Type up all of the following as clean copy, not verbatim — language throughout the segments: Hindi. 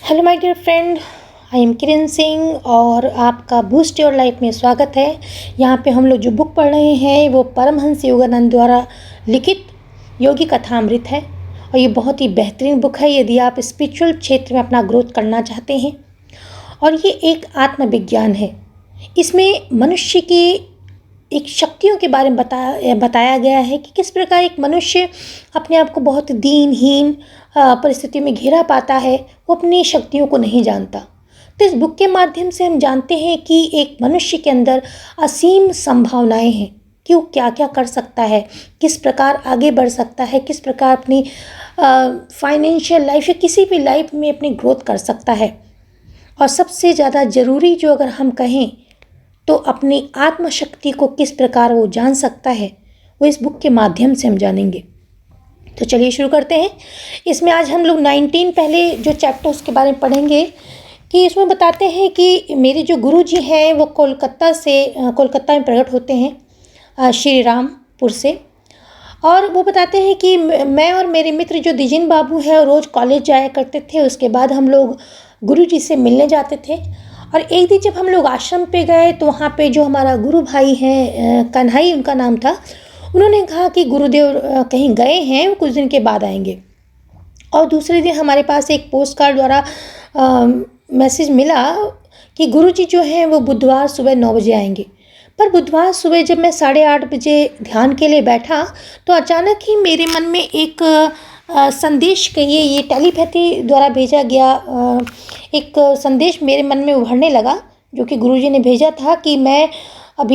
Hello my dear friend, I am Kiran Singh और आपका बूस्ट योर लाइफ में स्वागत है। यहाँ पे हम लोग जो बुक पढ़ रहे हैं वो परमहंस योगानंद द्वारा लिखित योगी कथामृत है और ये बहुत ही बेहतरीन बुक है यदि आप स्पिरिचुअल क्षेत्र में अपना ग्रोथ करना चाहते हैं। और ये एक आत्मविज्ञान है। इसमें मनुष्य की एक शक्तियों के बारे में बताया गया है कि किस प्रकार एक मनुष्य अपने आप को बहुत दीनहीन परिस्थिति में घिरा पाता है, वो अपनी शक्तियों को नहीं जानता। तो इस बुक के माध्यम से हम जानते हैं कि एक मनुष्य के अंदर असीम संभावनाएं हैं कि वो क्या क्या कर सकता है, किस प्रकार आगे बढ़ सकता है, किस प्रकार अपनी फाइनेंशियल लाइफ या किसी भी लाइफ में अपनी ग्रोथ कर सकता है। और सबसे ज़्यादा ज़रूरी जो अगर हम कहें तो अपनी आत्मशक्ति को किस प्रकार वो जान सकता है, वो इस बुक के माध्यम से हम जानेंगे। तो चलिए शुरू करते हैं। इसमें आज हम लोग 19 पहले जो चैप्टर उसके बारे में पढ़ेंगे कि इसमें बताते हैं कि मेरे जो गुरु जी हैं वो कोलकाता में प्रकट होते हैं, श्री रामपुर से। और वो बताते हैं कि मैं और मेरे मित्र जो द्विजेन बाबू हैं रोज़ कॉलेज जाया करते थे। उसके बाद हम लोग गुरु जी से मिलने जाते थे। और एक दिन जब हम लोग आश्रम पे गए तो वहाँ पे जो हमारा गुरु भाई हैं, कन्हई उनका नाम था, उन्होंने कहा कि गुरुदेव कहीं गए हैं, वो कुछ दिन के बाद आएंगे। और दूसरे दिन हमारे पास एक पोस्ट कार्ड द्वारा मैसेज मिला कि गुरु जी जो हैं वो बुधवार सुबह 9 बजे आएंगे। पर बुधवार सुबह जब मैं 8:30 बजे ध्यान के लिए बैठा तो अचानक ही मेरे मन में एक संदेश कहिए, ये टेलीपैथी द्वारा भेजा गया एक संदेश मेरे मन में उभरने लगा, जो कि गुरुजी ने भेजा था कि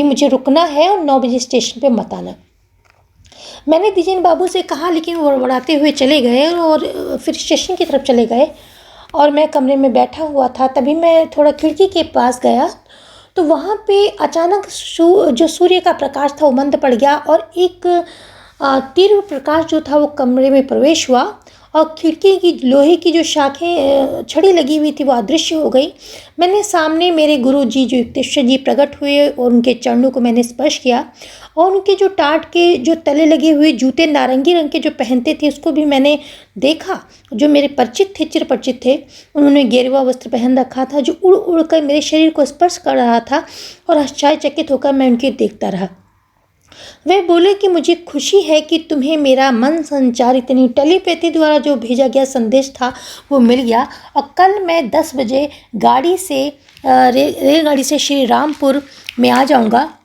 मुझे रुकना है और 9 बजे स्टेशन पे मत आना। मैंने द्विजेन बाबू से कहा, लेकिन वो बड़बड़ाते हुए चले गए और फिर स्टेशन की तरफ चले गए। और मैं कमरे में बैठा हुआ था, तभी मैं थोड़ा खिड़की के पास गया तो वहाँ पे अचानक जो सूर्य का प्रकाश था वो मंद पड़ गया और एक तीव्र प्रकाश जो था वो कमरे में प्रवेश हुआ और खिड़की की लोहे की जो शाखें छड़ी लगी हुई थी वो अदृश्य हो गई। मैंने सामने मेरे गुरु जी जो युक्तेश्वर जी प्रकट हुए और उनके चरणों को मैंने स्पर्श किया और उनके जो टाट के जो तले लगे हुए जूते नारंगी रंग के जो पहनते थे उसको भी मैंने देखा। जो मेरे परिचित थे, चिर परिचित थे, उन्होंने गेरुआ वस्त्र पहन रखा था जो उड़ उड़ कर मेरे शरीर को स्पर्श कर रहा था और आश्चर्यचकित होकर मैं उनके देखता रहा। वे बोले कि मुझे खुशी है कि तुम्हें मेरा मन संचारित यानी टेलीपैथी द्वारा जो भेजा गया संदेश था वो मिल गया और कल मैं 10 बजे रेलगाड़ी से श्री रामपुर में आ जाऊंगा।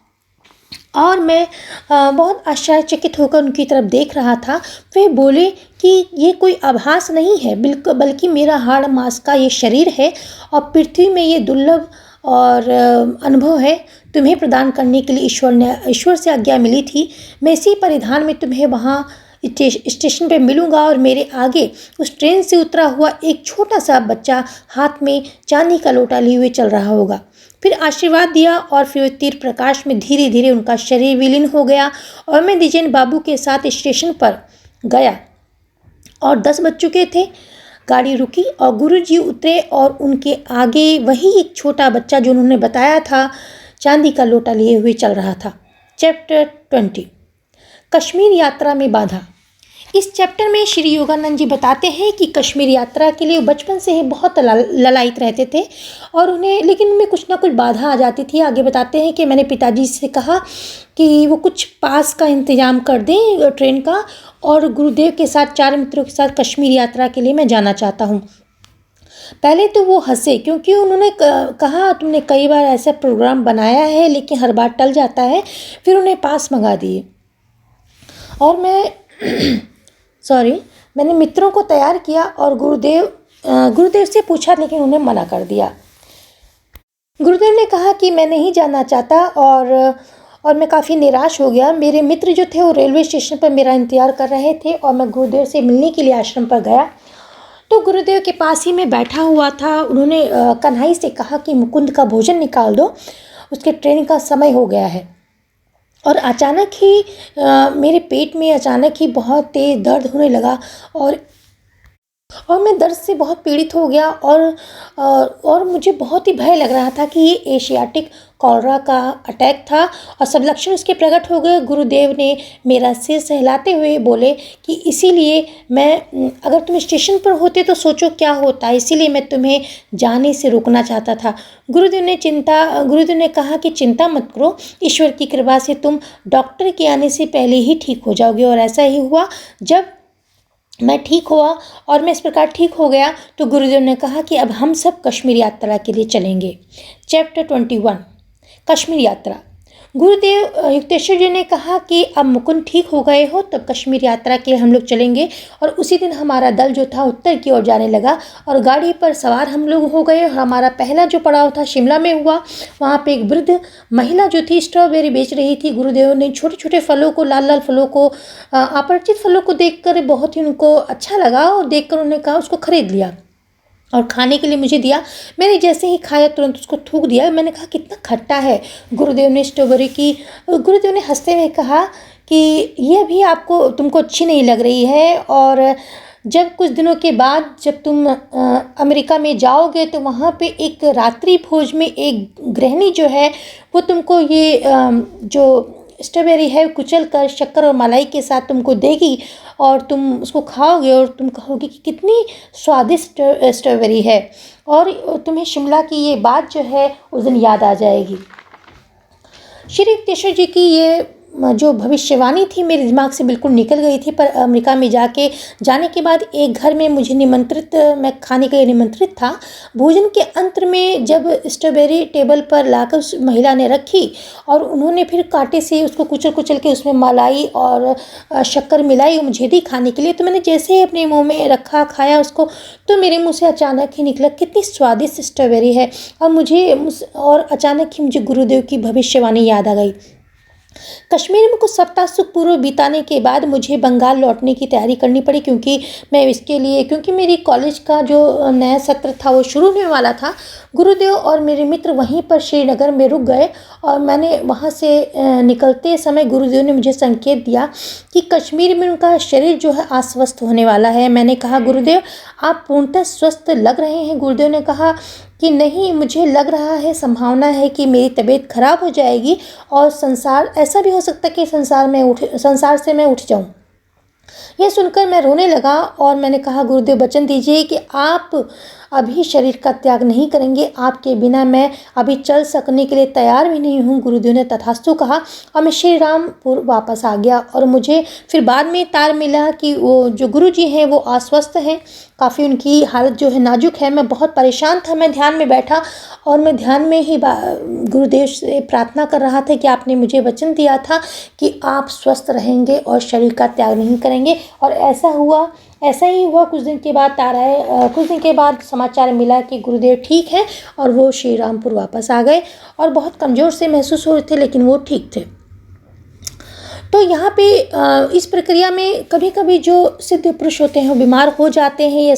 और मैं बहुत आश्चर्यचकित होकर उनकी तरफ देख रहा था। वे बोले कि ये कोई आभास नहीं है, बल्कि मेरा हाड़ मांस का ये शरीर है और पृथ्वी में ये दुर्लभ और अनुभव है तुम्हें प्रदान करने के लिए ईश्वर से आज्ञा मिली थी। मैं इसी परिधान में तुम्हें वहाँ स्टेशन पे मिलूँगा और मेरे आगे उस ट्रेन से उतरा हुआ एक छोटा सा बच्चा हाथ में चांदी का लोटा लिए हुए चल रहा होगा। फिर आशीर्वाद दिया और फिर तीर प्रकाश में धीरे धीरे उनका शरीर विलीन हो गया और मैं द्विजेन बाबू के साथ स्टेशन पर गया और 10 बज चुके थे। गाड़ी रुकी और गुरुजी उतरे और उनके आगे वही एक छोटा बच्चा जो उन्होंने बताया था चांदी का लोटा लिए हुए चल रहा था। चैप्टर 20 कश्मीर यात्रा में बाधा। इस चैप्टर में श्री योगानंद जी बताते हैं कि कश्मीर यात्रा के लिए बचपन से ही बहुत ललायित रहते थे और उन्हें लेकिन उनमें कुछ ना कुछ बाधा आ जाती थी। आगे बताते हैं कि मैंने पिताजी से कहा कि वो कुछ पास का इंतज़ाम कर दें ट्रेन का और गुरुदेव के साथ 4 मित्रों के साथ कश्मीर यात्रा के लिए मैं जाना चाहता हूँ। पहले तो वो हंसे क्योंकि उन्होंने कहा तुमने कई बार ऐसा प्रोग्राम बनाया है लेकिन हर बार टल जाता है। फिर उन्हें पास मंगा दिए और मैंने मित्रों को तैयार किया और गुरुदेव से पूछा लेकिन उन्हें मना कर दिया। गुरुदेव ने कहा कि मैं नहीं जाना चाहता और मैं काफ़ी निराश हो गया। मेरे मित्र जो थे वो रेलवे स्टेशन पर मेरा इंतज़ार कर रहे थे और मैं गुरुदेव से मिलने के लिए आश्रम पर गया तो गुरुदेव के पास ही मैं बैठा हुआ था। उन्होंने कन्हई से कहा कि मुकुंद का भोजन निकाल दो, उसके ट्रेन का समय हो गया है। और अचानक ही मेरे पेट में अचानक ही बहुत तेज़ दर्द होने लगा और और मैं दर्द से बहुत पीड़ित हो गया और मुझे बहुत ही भय लग रहा था कि ये एशियाटिक कॉलरा का अटैक था और सब लक्षण उसके प्रकट हो गए। गुरुदेव ने मेरा सिर सहलाते हुए बोले कि इसीलिए अगर तुम स्टेशन पर होते तो सोचो क्या होता, इसीलिए मैं तुम्हें जाने से रोकना चाहता था। गुरुदेव ने कहा कि चिंता मत करो, ईश्वर की कृपा से तुम डॉक्टर के आने से पहले ही ठीक हो जाओगे। और ऐसा ही हुआ। जब मैं ठीक हुआ और मैं इस प्रकार ठीक हो गया तो गुरुदेव ने कहा कि अब हम सब कश्मीर यात्रा के लिए चलेंगे। चैप्टर 21 कश्मीर यात्रा। गुरुदेव युक्तेश्वर जी ने कहा कि अब मुकुंद ठीक हो गए हो, तब कश्मीर यात्रा के लिए हम लोग चलेंगे। और उसी दिन हमारा दल जो था उत्तर की ओर जाने लगा और गाड़ी पर सवार हम लोग हो गए और हमारा पहला जो पड़ाव था शिमला में हुआ। वहाँ पे एक वृद्ध महिला जो थी स्ट्रॉबेरी बेच रही थी। गुरुदेव ने छोटे छोटे फलों को, लाल लाल फलों को, अपरिचित फलों को देखकर बहुत ही उनको अच्छा लगा और देखकर उन्होंने कहा उसको खरीद लिया और खाने के लिए मुझे दिया। मैंने जैसे ही खाया तुरंत उसको थूक दिया। मैंने कहा कितना खट्टा है। गुरुदेव ने हंसते हुए कहा कि ये भी तुमको अच्छी नहीं लग रही है, और जब कुछ दिनों के बाद जब तुम अमेरिका में जाओगे तो वहाँ पे एक रात्रि भोज में एक गृहिणी जो है वो तुमको ये जो स्ट्रॉबेरी है कुचल कर शक्कर और मलाई के साथ तुमको देगी और तुम उसको खाओगे और तुम कहोगे कि कितनी स्वादिष्ट स्ट्रॉबेरी है, और तुम्हें शिमला की ये बात जो है उस दिन याद आ जाएगी। श्री युक्तेश्वर जी की ये जो भविष्यवाणी थी मेरे दिमाग से बिल्कुल निकल गई थी। पर अमेरिका में जाने के बाद एक घर में मुझे मैं खाने के लिए निमंत्रित था। भोजन के अंत में जब स्ट्रॉबेरी टेबल पर लाकर उस महिला ने रखी और उन्होंने फिर कांटे से उसको कुचल के उसमें मलाई और शक्कर मिलाई और मुझे दी खाने के लिए, तो मैंने जैसे ही अपने मुँह में रखा, खाया उसको, तो मेरे मुँह से अचानक ही निकला कितनी स्वादिष्ट स्ट्रॉबेरी है। और अचानक ही मुझे गुरुदेव की भविष्यवाणी याद आ गई। कश्मीर में कुछ सप्ताह सुखपूर्व बिताने के बाद मुझे बंगाल लौटने की तैयारी करनी पड़ी, क्योंकि मेरी कॉलेज का जो नया सत्र था वो शुरू होने वाला था। गुरुदेव और मेरे मित्र वहीं पर श्रीनगर में रुक गए और मैंने वहाँ से निकलते समय गुरुदेव ने मुझे संकेत दिया कि कश्मीर में उनका शरीर जो है अस्वस्थ होने वाला है। मैंने कहा गुरुदेव आप पूर्णतः स्वस्थ लग रहे हैं। गुरुदेव ने कहा कि नहीं, मुझे लग रहा है, संभावना है कि मेरी तबीयत खराब हो जाएगी और ऐसा भी हो सकता है कि संसार से मैं उठ जाऊं। यह सुनकर मैं रोने लगा और मैंने कहा गुरुदेव वचन दीजिए कि आप अभी शरीर का त्याग नहीं करेंगे, आपके बिना मैं अभी चल सकने के लिए तैयार भी नहीं हूँ। गुरुदेव ने तथास्तु कहा और मैं श्री रामपुर वापस आ गया। और मुझे फिर बाद में तार मिला कि वो जो गुरु जी हैं वो अस्वस्थ हैं, काफ़ी उनकी हालत जो है नाजुक है। मैं बहुत परेशान था। मैं ध्यान में बैठा और मैं ध्यान में ही गुरुदेव से प्रार्थना कर रहा था कि आपने मुझे वचन दिया था कि आप स्वस्थ रहेंगे और शरीर का त्याग नहीं करेंगे, और ऐसा ही हुआ। कुछ दिन के बाद समाचार मिला कि गुरुदेव ठीक हैं और वो श्री रामपुर वापस आ गए और बहुत कमज़ोर से महसूस हो रहे थे, लेकिन वो ठीक थे। तो यहाँ पे इस प्रक्रिया में कभी कभी जो सिद्ध पुरुष होते हैं वो बीमार हो जाते हैं या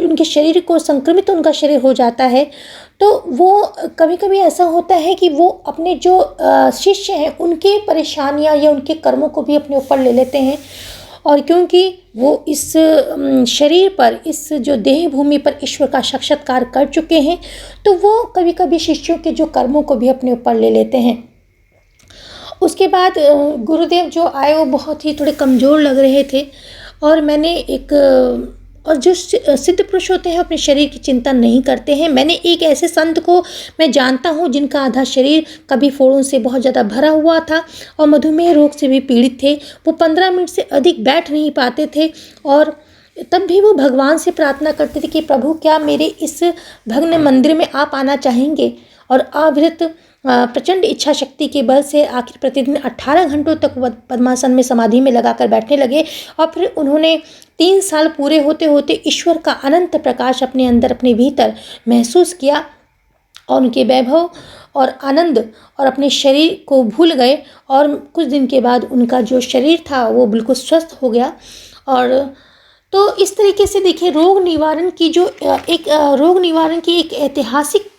उनके शरीर को संक्रमित उनका शरीर हो जाता है, तो वो कभी कभी ऐसा होता है कि वो अपने जो शिष्य हैं उनके परेशानियाँ या उनके कर्मों को भी अपने ऊपर ले लेते हैं। और क्योंकि वो इस शरीर पर, इस जो देह भूमि पर ईश्वर का साक्षात्कार कर चुके हैं, तो वो कभी कभी शिष्यों के जो कर्मों को भी अपने ऊपर ले लेते हैं। उसके बाद गुरुदेव जो आए वो बहुत ही थोड़े कमज़ोर लग रहे थे और जो सिद्ध पुरुष होते हैं अपने शरीर की चिंता नहीं करते हैं। मैंने एक ऐसे संत को मैं जानता हूँ जिनका आधा शरीर कभी फोड़ों से बहुत ज़्यादा भरा हुआ था और मधुमेह रोग से भी पीड़ित थे। वो 15 मिनट से अधिक बैठ नहीं पाते थे और तब भी वो भगवान से प्रार्थना करते थे कि प्रभु क्या मेरे इस भग्न मंदिर में आप आना चाहेंगे। और अविरत प्रचंड इच्छा शक्ति के बल से आखिर प्रतिदिन 18 घंटों तक पद्मासन में समाधि में लगाकर बैठने लगे। और फिर उन्होंने 3 साल पूरे होते होते ईश्वर का अनंत प्रकाश अपने अंदर, अपने भीतर महसूस किया और उनके वैभव और आनंद और अपने शरीर को भूल गए। और कुछ दिन के बाद उनका जो शरीर था वो बिल्कुल स्वस्थ हो गया। और तो इस तरीके से देखिए, रोग निवारण की एक ऐतिहासिक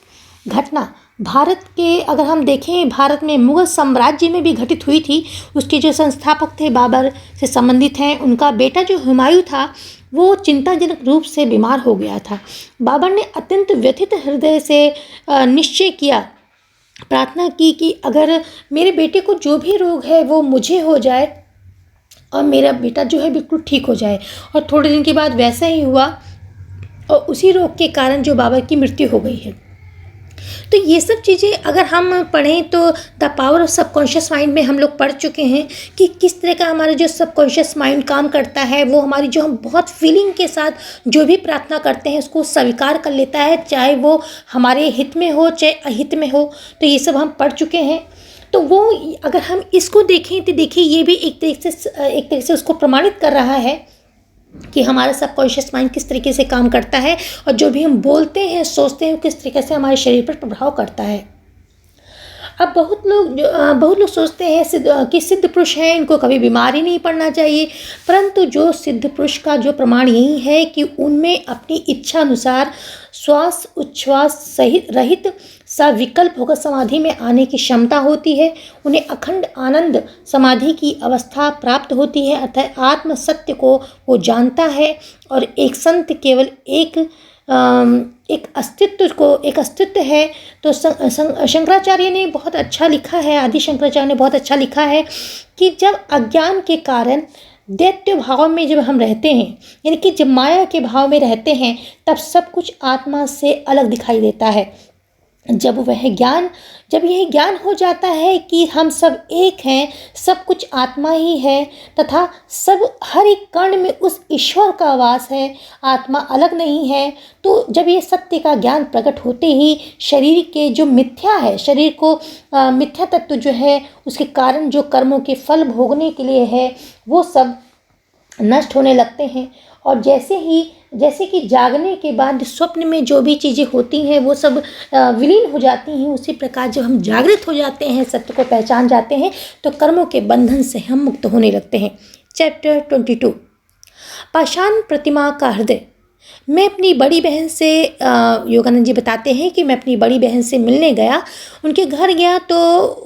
घटना भारत के, अगर हम देखें, भारत में मुगल साम्राज्य में भी घटित हुई थी। उसके जो संस्थापक थे बाबर से संबंधित हैं। उनका बेटा जो हुमायूं था वो चिंताजनक रूप से बीमार हो गया था। बाबर ने अत्यंत व्यथित हृदय से निश्चय किया, प्रार्थना की कि अगर मेरे बेटे को जो भी रोग है वो मुझे हो जाए और मेरा बेटा जो है बिल्कुल ठीक हो जाए। और थोड़े दिन के बाद वैसा ही हुआ और उसी रोग के कारण जो बाबर की मृत्यु हो गई है। तो ये सब चीज़ें अगर हम पढ़ें तो the power of subconscious mind में हम लोग पढ़ चुके हैं कि किस तरह का हमारा जो सबकॉन्शियस माइंड काम करता है। वो हमारी जो हम बहुत फीलिंग के साथ जो भी प्रार्थना करते हैं उसको स्वीकार कर लेता है, चाहे वो हमारे हित में हो चाहे अहित में हो। तो ये सब हम पढ़ चुके हैं। तो वो अगर हम इसको देखें तो देखिए ये भी एक तरीके से उसको प्रमाणित कर रहा है कि हमारा सबकॉन्शियस माइंड किस तरीके से काम करता है और जो भी हम बोलते हैं सोचते हैं किस तरीके से हमारे शरीर पर प्रभाव करता है। अब बहुत लोग सोचते हैं कि सिद्ध पुरुष हैं, इनको कभी बीमार ही नहीं पड़ना चाहिए। परंतु जो सिद्ध पुरुष का जो प्रमाण यही है कि उनमें अपनी इच्छा अनुसार श्वास उच्छ्वास सहित रहित सविकल्प होकर समाधि में आने की क्षमता होती है। उन्हें अखंड आनंद समाधि की अवस्था प्राप्त होती है। अतः आत्म सत्य को वो जानता है और एक संत केवल एक अस्तित्व है। तो शंकराचार्य ने बहुत अच्छा लिखा है, आदि शंकराचार्य ने बहुत अच्छा लिखा है कि जब अज्ञान के कारण दैत्य भाव में जब हम रहते हैं, यानी कि जब माया के भाव में रहते हैं, तब सब कुछ आत्मा से अलग दिखाई देता है। जब यह ज्ञान हो जाता है कि हम सब एक हैं, सब कुछ आत्मा ही है तथा हर एक कण में उस ईश्वर का वास है, आत्मा अलग नहीं है। तो जब ये सत्य का ज्ञान प्रकट होते ही शरीर के जो मिथ्या है, शरीर को मिथ्या तत्व जो है, उसके कारण जो कर्मों के फल भोगने के लिए है, वो सब नष्ट होने लगते हैं। और जैसे कि जागने के बाद स्वप्न में जो भी चीज़ें होती हैं वो सब विलीन हो जाती हैं, उसी प्रकार जब हम जागृत हो जाते हैं, सत्य को पहचान जाते हैं, तो कर्मों के बंधन से हम मुक्त होने लगते हैं। चैप्टर 22 पाषाण प्रतिमा का हृदय। मैं अपनी बड़ी बहन से योगानंद जी बताते हैं कि मैं अपनी बड़ी बहन से मिलने गया, उनके घर गया तो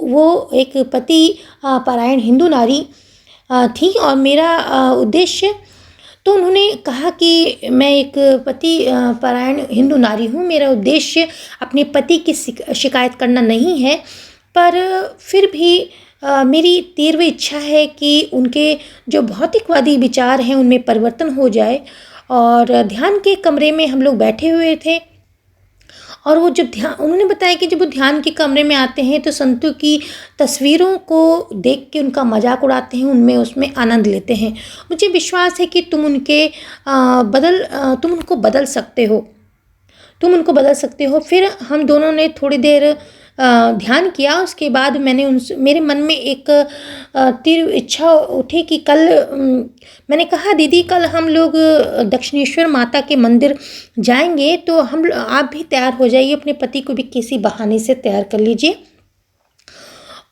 वो एक पति परायण हिंदू नारी थी और मेरा उद्देश्य, तो उन्होंने कहा कि मैं एक पति परायण हिंदू नारी हूँ, मेरा उद्देश्य अपने पति की शिकायत करना नहीं है, पर फिर भी मेरी तीव्र इच्छा है कि उनके जो भौतिकवादी विचार हैं उनमें परिवर्तन हो जाए। और ध्यान के कमरे में हम लोग बैठे हुए थे और वो जब उन्होंने बताया कि जब वो ध्यान के कमरे में आते हैं तो संतों की तस्वीरों को देख के उनका मजाक उड़ाते हैं, उसमें आनंद लेते हैं। मुझे विश्वास है कि तुम उनको बदल सकते हो। फिर हम दोनों ने थोड़ी देर ध्यान किया। उसके बाद मेरे मन में एक तीव्र इच्छा उठी कि मैंने कहा दीदी कल हम लोग दक्षिणेश्वर माता के मंदिर जाएंगे, तो आप भी तैयार हो जाइए, अपने पति को भी किसी बहाने से तैयार कर लीजिए।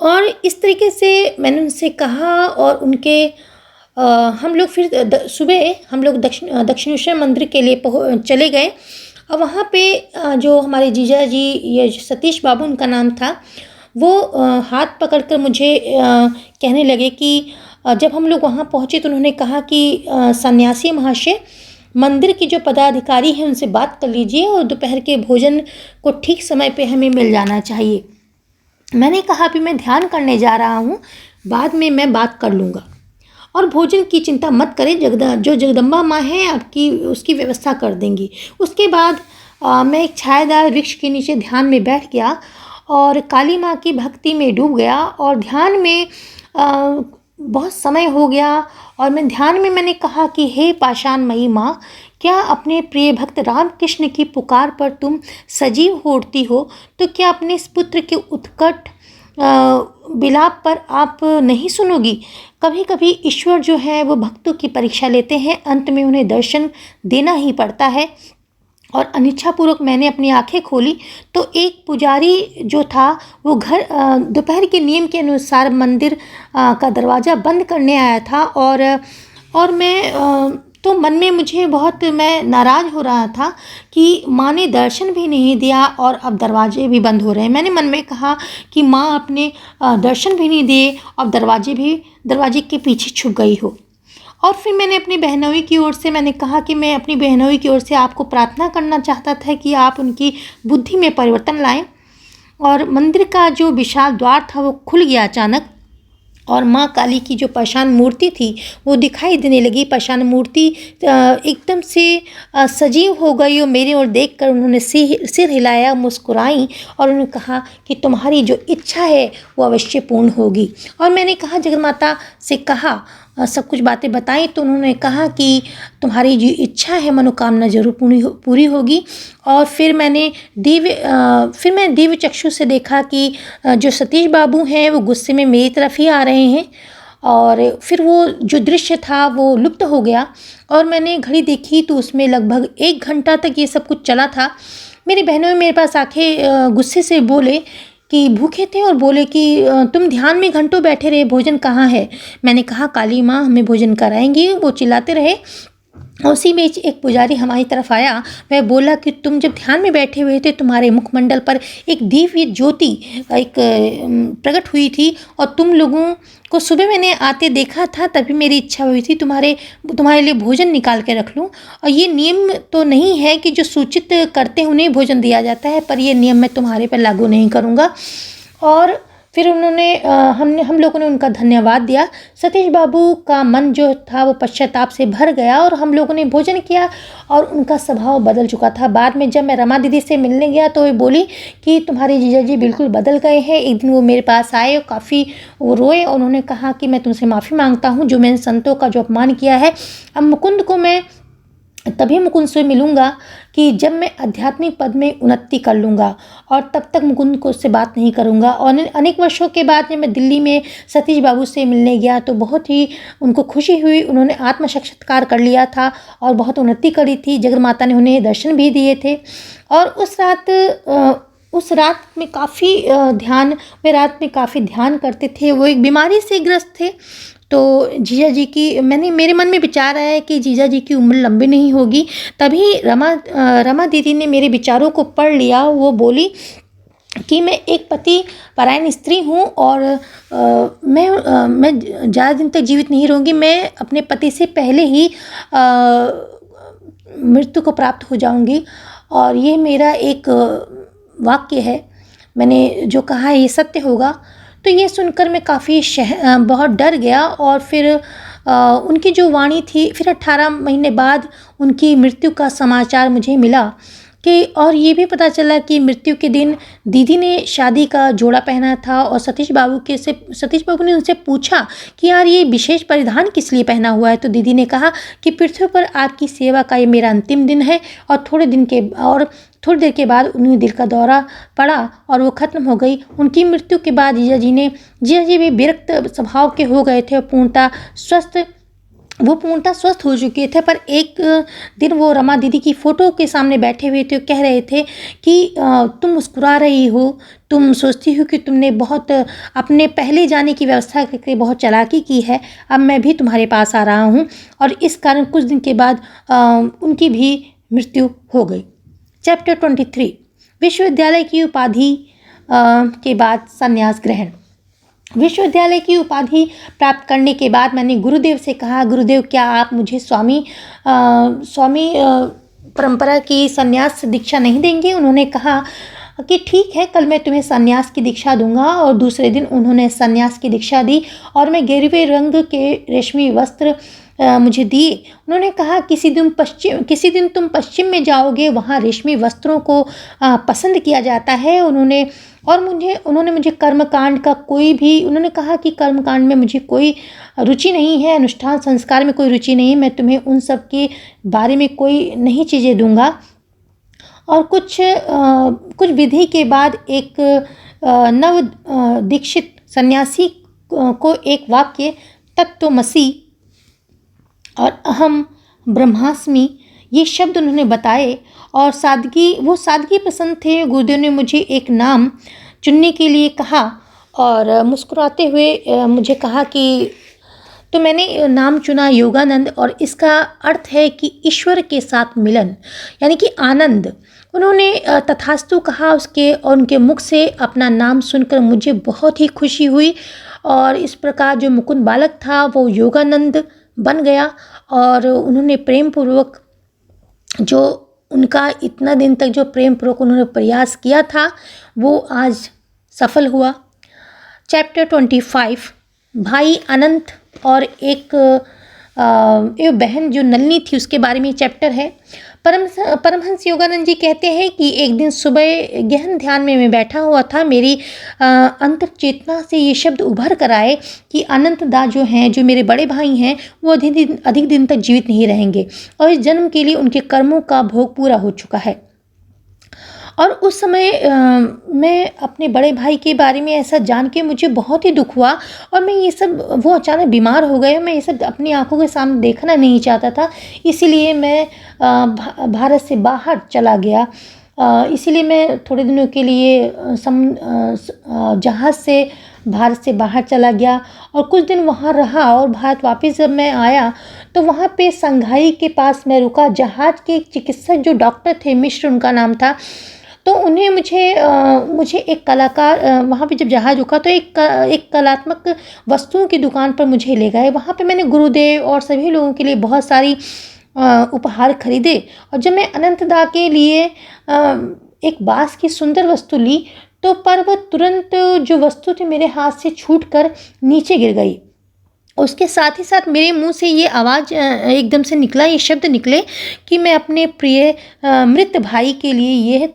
और इस तरीके से मैंने उनसे कहा और हम लोग फिर सुबह हम लोग दक्षिणेश्वर मंदिर के लिए चले गए। और वहाँ पे जो हमारे जीजा जी, ये सतीश बाबू उनका नाम था, वो हाथ पकड़कर मुझे कहने लगे कि जब हम लोग वहाँ पहुँचे तो उन्होंने कहा कि सन्यासी महाशय, मंदिर के जो पदाधिकारी हैं उनसे बात कर लीजिए और दोपहर के भोजन को ठीक समय पे हमें मिल जाना चाहिए। मैंने कहा भी मैं ध्यान करने जा रहा हूँ, बाद में मैं बात कर लूँगा और भोजन की चिंता मत करें, जो जगदम्बा माँ है आपकी उसकी व्यवस्था कर देंगी। उसके बाद मैं एक छायादार वृक्ष के नीचे ध्यान में बैठ गया और काली माँ की भक्ति में डूब गया और ध्यान में बहुत समय हो गया। और मैंने कहा कि हे पाषाणमयी माँ, क्या अपने प्रिय भक्त रामकृष्ण की पुकार पर तुम सजीव हो उठती हो, तो क्या अपने इस पुत्र के उत्कट विलाप पर आप नहीं सुनोगी? कभी कभी ईश्वर जो है वो भक्तों की परीक्षा लेते हैं, अंत में उन्हें दर्शन देना ही पड़ता है। और अनिच्छापूर्वक मैंने अपनी आंखें खोली तो एक पुजारी जो था वो दोपहर के नियम के अनुसार मंदिर का दरवाज़ा बंद करने आया था। और मैं तो मन में मैं नाराज़ हो रहा था कि माँ ने दर्शन भी नहीं दिया और अब दरवाजे भी बंद हो रहे हैं। मैंने मन में कहा कि माँ अपने दर्शन भी नहीं दिए और दरवाजे के पीछे छुप गई हो। और फिर मैंने अपनी बहनोई की ओर से मैंने कहा कि मैं अपनी बहनोई की ओर से आपको प्रार्थना करना चाहता था कि आप उनकी बुद्धि में परिवर्तन लाएं। और मंदिर का जो विशाल द्वार था वो खुल गया अचानक, और माँ काली की जो पाषाण मूर्ति थी वो दिखाई देने लगी। पाषाण मूर्ति एकदम से सजीव हो गई और मेरी ओर देखकर उन्होंने सिर हिलाया, मुस्कुराई और उन्होंने कहा कि तुम्हारी जो इच्छा है वो अवश्य पूर्ण होगी। और मैंने कहा, जगन्माता से कहा, सब कुछ बातें बताई, तो उन्होंने कहा कि तुम्हारी जो इच्छा है मनोकामना जरूर पूरी होगी। और फिर मैं दिव्य चक्षु से देखा कि जो सतीश बाबू हैं वो गुस्से में मेरी तरफ ही आ रहे हैं। और फिर वो जो दृश्य था वो लुप्त हो गया और मैंने घड़ी देखी तो उसमें लगभग 1 घंटा तक ये सब कुछ चला था। मेरी बहनों मेरे पास आके गुस्से से बोले कि भूखे थे और बोले कि तुम ध्यान में घंटों बैठे रहे, भोजन कहाँ है। मैंने कहा, काली माँ हमें भोजन कराएंगी। वो चिल्लाते रहे। उसी बीच एक पुजारी हमारी तरफ आया। वह बोला कि तुम जब ध्यान में बैठे हुए थे तुम्हारे मुखमंडल पर एक दिव्य ज्योति प्रकट हुई थी और तुम लोगों को सुबह मैंने आते देखा था, तभी मेरी इच्छा हुई थी तुम्हारे लिए भोजन निकाल के रख लूं। और ये नियम तो नहीं है कि जो सूचित करते हैं उन्हें भोजन दिया जाता है, पर यह नियम मैं तुम्हारे पर लागू नहीं करूँगा। और फिर हम लोगों ने उनका धन्यवाद दिया। सतीश बाबू का मन जो था वो पश्चाताप से भर गया और हम लोगों ने भोजन किया और उनका स्वभाव बदल चुका था। बाद में जब मैं रमा दीदी से मिलने गया तो वे बोली कि तुम्हारे जीजा जी बिल्कुल बदल गए हैं। एक दिन वो मेरे पास आए और काफ़ी वो रोए और उन्होंने कहा कि मैं तुमसे माफ़ी मांगता हूँ जो मैंने संतों का जो अपमान किया है। अब मुकुंद को मैं तभी मुकुंद से मिलूंगा कि जब मैं आध्यात्मिक पद में उन्नति कर लूँगा, और तब तक मुकुंद को उससे बात नहीं करूँगा। और अनेक वर्षों के बाद जब मैं दिल्ली में सतीश बाबू से मिलने गया तो बहुत ही उनको खुशी हुई। उन्होंने आत्म साक्षात्कार कर लिया था और बहुत उन्नति करी थी। जगन्माता ने उन्हें दर्शन भी दिए थे। और उस रात में काफ़ी ध्यान करते थे। वो एक बीमारी से ग्रस्त थे। तो जीजा जी की मेरे मन में विचार आया कि जीजा जी की उम्र लंबी नहीं होगी। तभी रमा दीदी ने मेरे विचारों को पढ़ लिया। वो बोली कि मैं एक पति परायण स्त्री हूँ और मैं ज़्यादा दिन तक जीवित नहीं रहूँगी। मैं अपने पति से पहले ही मृत्यु को प्राप्त हो जाऊँगी। और ये मेरा एक वाक्य है, मैंने जो कहा है ये सत्य होगा। तो ये सुनकर मैं काफ़ी बहुत डर गया। और फिर उनकी जो वाणी थी, फिर 18 महीने बाद उनकी मृत्यु का समाचार मुझे मिला कि, और ये भी पता चला कि मृत्यु के दिन दीदी ने शादी का जोड़ा पहना था। और सतीश बाबू ने उनसे पूछा कि यार ये विशेष परिधान किस लिए पहना हुआ है। तो दीदी ने कहा कि पृथ्वी पर आपकी सेवा का ये मेरा अंतिम दिन है। और थोड़ी देर के बाद उन्हें दिल का दौरा पड़ा और वो ख़त्म हो गई। उनकी मृत्यु के बाद जीजा जी भी विरक्त स्वभाव के हो गए थे और पूर्णतः स्वस्थ हो चुके थे। पर एक दिन वो रमा दीदी की फ़ोटो के सामने बैठे हुए थे, कह रहे थे कि तुम मुस्कुरा रही हो, तुम सोचती हो कि तुमने बहुत अपने पहले जाने की व्यवस्था करके बहुत चालाकी की है। अब मैं भी तुम्हारे पास आ रहा हूँ। और इस कारण कुछ दिन के बाद उनकी भी मृत्यु हो गई। चैप्टर 23, विश्वविद्यालय की उपाधि के बाद संन्यास ग्रहण। विश्वविद्यालय की उपाधि प्राप्त करने के बाद मैंने गुरुदेव से कहा, गुरुदेव क्या आप मुझे स्वामी परंपरा की संन्यास दीक्षा नहीं देंगे। उन्होंने कहा कि ठीक है, कल मैं तुम्हें संन्यास की दीक्षा दूंगा। और दूसरे दिन उन्होंने संन्यास की दीक्षा दी और मैं गेरुए रंग के रेशमी वस्त्र मुझे दिए। उन्होंने कहा किसी दिन तुम पश्चिम में जाओगे, वहाँ रेशमी वस्त्रों को पसंद किया जाता है। उन्होंने मुझे कर्मकांड का उन्होंने कहा कि कर्मकांड में मुझे कोई रुचि नहीं है, अनुष्ठान संस्कार में कोई रुचि नहीं है। मैं तुम्हें उन सब के बारे में कोई नई चीज़ें दूंगा। और कुछ विधि के बाद एक नव दीक्षित सन्यासी को एक वाक्य तत्त्वमसि और अहम ब्रह्मास्मि ये शब्द उन्होंने बताए और सादगी पसंद थे। गुरुदेव ने मुझे एक नाम चुनने के लिए कहा और मुस्कुराते हुए मुझे कहा कि तो मैंने नाम चुना योगानंद और इसका अर्थ है कि ईश्वर के साथ मिलन यानी कि आनंद। उन्होंने तथास्तु कहा और उनके मुख से अपना नाम सुनकर मुझे बहुत ही खुशी हुई। और इस प्रकार जो मुकुंद बालक था वो योगानंद बन गया और उन्होंने प्रेम पूर्वक जो उनका इतना दिन तक जो प्रेम पूर्वक उन्होंने प्रयास किया था वो आज सफल हुआ। चैप्टर 25 भाई अनंत और एक बहन जो नलिनी थी उसके बारे में चैप्टर है। परमहंस योगानंद जी कहते हैं कि एक दिन सुबह गहन ध्यान में मैं बैठा हुआ था, मेरी अंतर चेतना से ये शब्द उभर कर आए कि अनंत दा जो हैं, जो मेरे बड़े भाई हैं, वो अधिक दिन तक जीवित नहीं रहेंगे और इस जन्म के लिए उनके कर्मों का भोग पूरा हो चुका है। और उस समय मैं अपने बड़े भाई के बारे में ऐसा जान के मुझे बहुत ही दुख हुआ और मैं ये सब, वो अचानक बीमार हो गए, मैं ये सब अपनी आंखों के सामने देखना नहीं चाहता था, इसीलिए मैं भारत से बाहर चला गया। इसीलिए मैं थोड़े दिनों के लिए जहाज़ से भारत से बाहर चला गया और कुछ दिन वहाँ रहा और भारत वापस जब मैं आया तो वहाँ पे संघाई के पास मैं रुका। जहाज़ के एक चिकित्सक जो डॉक्टर थे, मिश्र उनका नाम था, तो उन्हें मुझे एक कलाकार वहाँ पे जब जहाज़ रुका तो एक कलात्मक वस्तुओं की दुकान पर मुझे ले गए। वहाँ पे मैंने गुरुदेव और सभी लोगों के लिए बहुत सारी उपहार खरीदे और जब मैं अनंत दा के लिए एक बाँस की सुंदर वस्तु ली तो पर वह तुरंत जो वस्तु थी मेरे हाथ से छूटकर नीचे गिर गई। उसके साथ ही साथ मेरे मुंह से ये आवाज़ एकदम से निकला, ये शब्द निकले कि मैं अपने प्रिय मृत भाई के लिए ये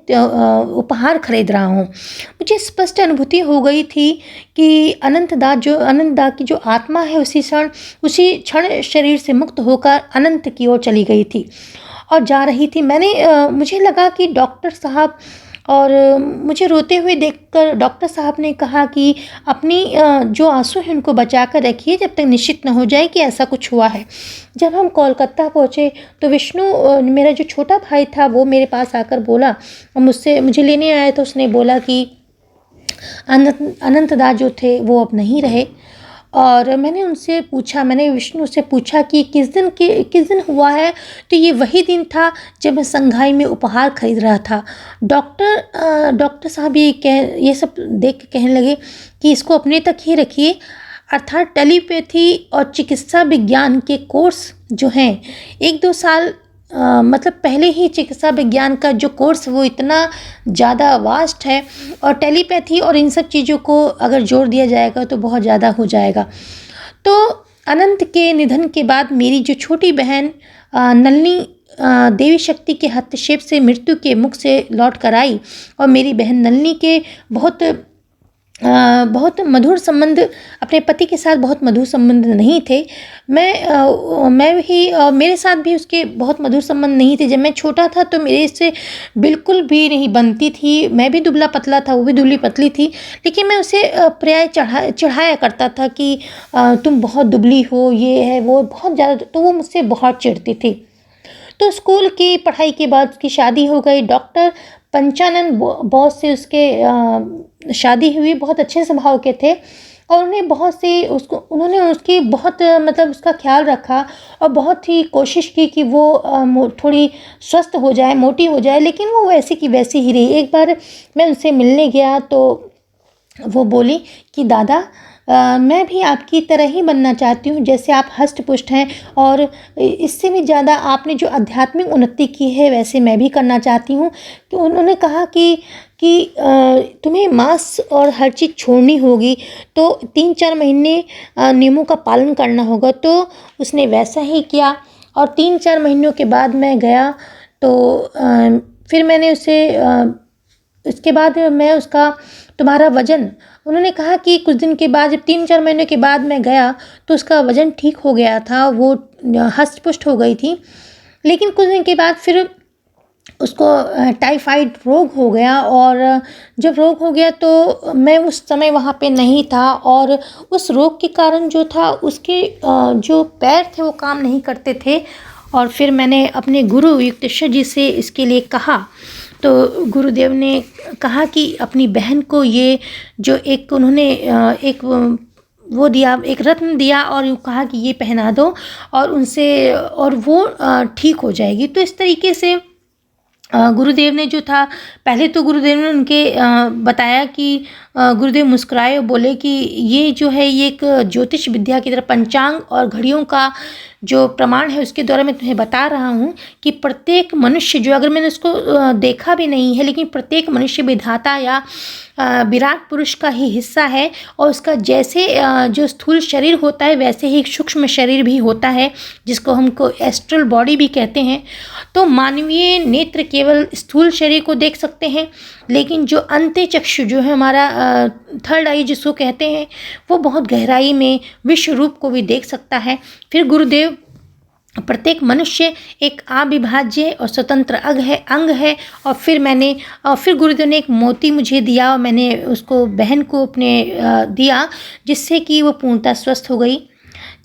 उपहार खरीद रहा हूँ। मुझे स्पष्ट अनुभूति हो गई थी कि अनंत दा की जो आत्मा है उसी क्षण शरीर से मुक्त होकर अनंत की ओर चली गई थी और जा रही थी। मुझे लगा कि डॉक्टर साहब, और मुझे रोते हुए देखकर डॉक्टर साहब ने कहा कि अपनी जो आंसू हैं उनको बचा कर रखिए जब तक निश्चित न हो जाए कि ऐसा कुछ हुआ है। जब हम कोलकाता पहुँचे तो विष्णु, मेरा जो छोटा भाई था, वो मेरे पास आकर बोला और मुझे लेने आया तो उसने बोला कि अनंत दा जो थे वो अब नहीं रहे। और मैंने विष्णु से पूछा कि किस दिन हुआ है, तो ये वही दिन था जब मैं संघाई में उपहार खरीद रहा था। डॉक्टर साहब ये सब देख के कहने लगे कि इसको अपने तक ही रखिए, अर्थात टेलीपैथी और चिकित्सा विज्ञान के कोर्स जो हैं 1-2 साल मतलब पहले ही चिकित्सा विज्ञान का जो कोर्स वो इतना ज़्यादा वास्ट है और टेलीपैथी और इन सब चीज़ों को अगर जोड़ दिया जाएगा तो बहुत ज़्यादा हो जाएगा। तो अनंत के निधन के बाद मेरी जो छोटी बहन नलिनी देवी शक्ति के हस्तक्षेप से मृत्यु के मुख से लौट कर आई और मेरी बहन नलिनी के बहुत मधुर संबंध, अपने पति के साथ बहुत मधुर संबंध नहीं थे। मेरे साथ भी उसके बहुत मधुर संबंध नहीं थे। जब मैं छोटा था तो मेरे से बिल्कुल भी नहीं बनती थी। मैं भी दुबला पतला था, वो भी दुबली पतली थी, लेकिन मैं उसे प्राय चढ़ाया करता था कि तुम बहुत दुबली हो, ये है वो, बहुत ज़्यादा। तो वो मुझसे बहुत चिढ़ती थी। तो स्कूल की पढ़ाई के बाद उसकी शादी हो गई। डॉक्टर पंचानन बॉस से उसके शादी हुई। बहुत अच्छे स्वभाव के थे और उन्होंने उसकी बहुत मतलब उसका ख्याल रखा और बहुत ही कोशिश की कि वो थोड़ी स्वस्थ हो जाए, मोटी हो जाए, लेकिन वो वैसी की वैसी ही रही। एक बार मैं उनसे मिलने गया तो वो बोली कि दादा, मैं भी आपकी तरह ही बनना चाहती हूँ, जैसे आप हष्ट पुष्ट हैं और इससे भी ज़्यादा आपने जो आध्यात्मिक उन्नति की है वैसे मैं भी करना चाहती हूँ। तो उन्होंने कहा कि तुम्हें मांस और हर चीज़ छोड़नी होगी, तो 3-4 महीने नियमों का पालन करना होगा। तो उसने वैसा ही किया और 3-4 महीनों के बाद मैं गया तो फिर मैंने इसके बाद मैं उसका तुम्हारा वज़न, उन्होंने कहा कि कुछ दिन के बाद, जब 3-4 महीने के बाद मैं गया तो उसका वज़न ठीक हो गया था, वो हष्ट पुष्ट हो गई थी। लेकिन कुछ दिन के बाद फिर उसको टाइफाइड रोग हो गया और जब रोग हो गया तो मैं उस समय वहाँ पे नहीं था और उस रोग के कारण जो था उसके जो पैर थे वो काम नहीं करते थे। और फिर मैंने अपने गुरु युक्तेश्वर जी से इसके लिए कहा तो गुरुदेव ने कहा कि अपनी बहन को ये जो एक उन्होंने एक वो दिया, एक रत्न दिया और यूँ कहा कि ये पहना दो और वो ठीक हो जाएगी। तो इस तरीके से गुरुदेव ने जो था, पहले तो गुरुदेव ने उनके बताया कि गुरुदेव मुस्कुराए और बोले कि ये जो है ये एक ज्योतिष विद्या की तरह पंचांग और घड़ियों का जो प्रमाण है उसके द्वारा मैं तुम्हें बता रहा हूँ कि प्रत्येक मनुष्य जो, अगर मैंने उसको देखा भी नहीं है, लेकिन प्रत्येक मनुष्य विधाता या विराट पुरुष का ही हिस्सा है। और उसका जैसे जो स्थूल शरीर होता है वैसे ही एक सूक्ष्म शरीर भी होता है, जिसको हमको एस्ट्रल बॉडी भी कहते हैं। तो मानवीय नेत्र केवल स्थूल शरीर को देख सकते हैं, लेकिन जो अंत्यचक्षु जो है हमारा थर्ड आई जिसको कहते हैं, वो बहुत गहराई में विश्व रूप को भी देख सकता है। फिर गुरुदेव, प्रत्येक मनुष्य एक अविभाज्य और स्वतंत्र अंग है। और फिर गुरुदेव ने एक मोती मुझे दिया और मैंने उसको बहन को अपने दिया, जिससे कि वो पूर्णतः स्वस्थ हो गई।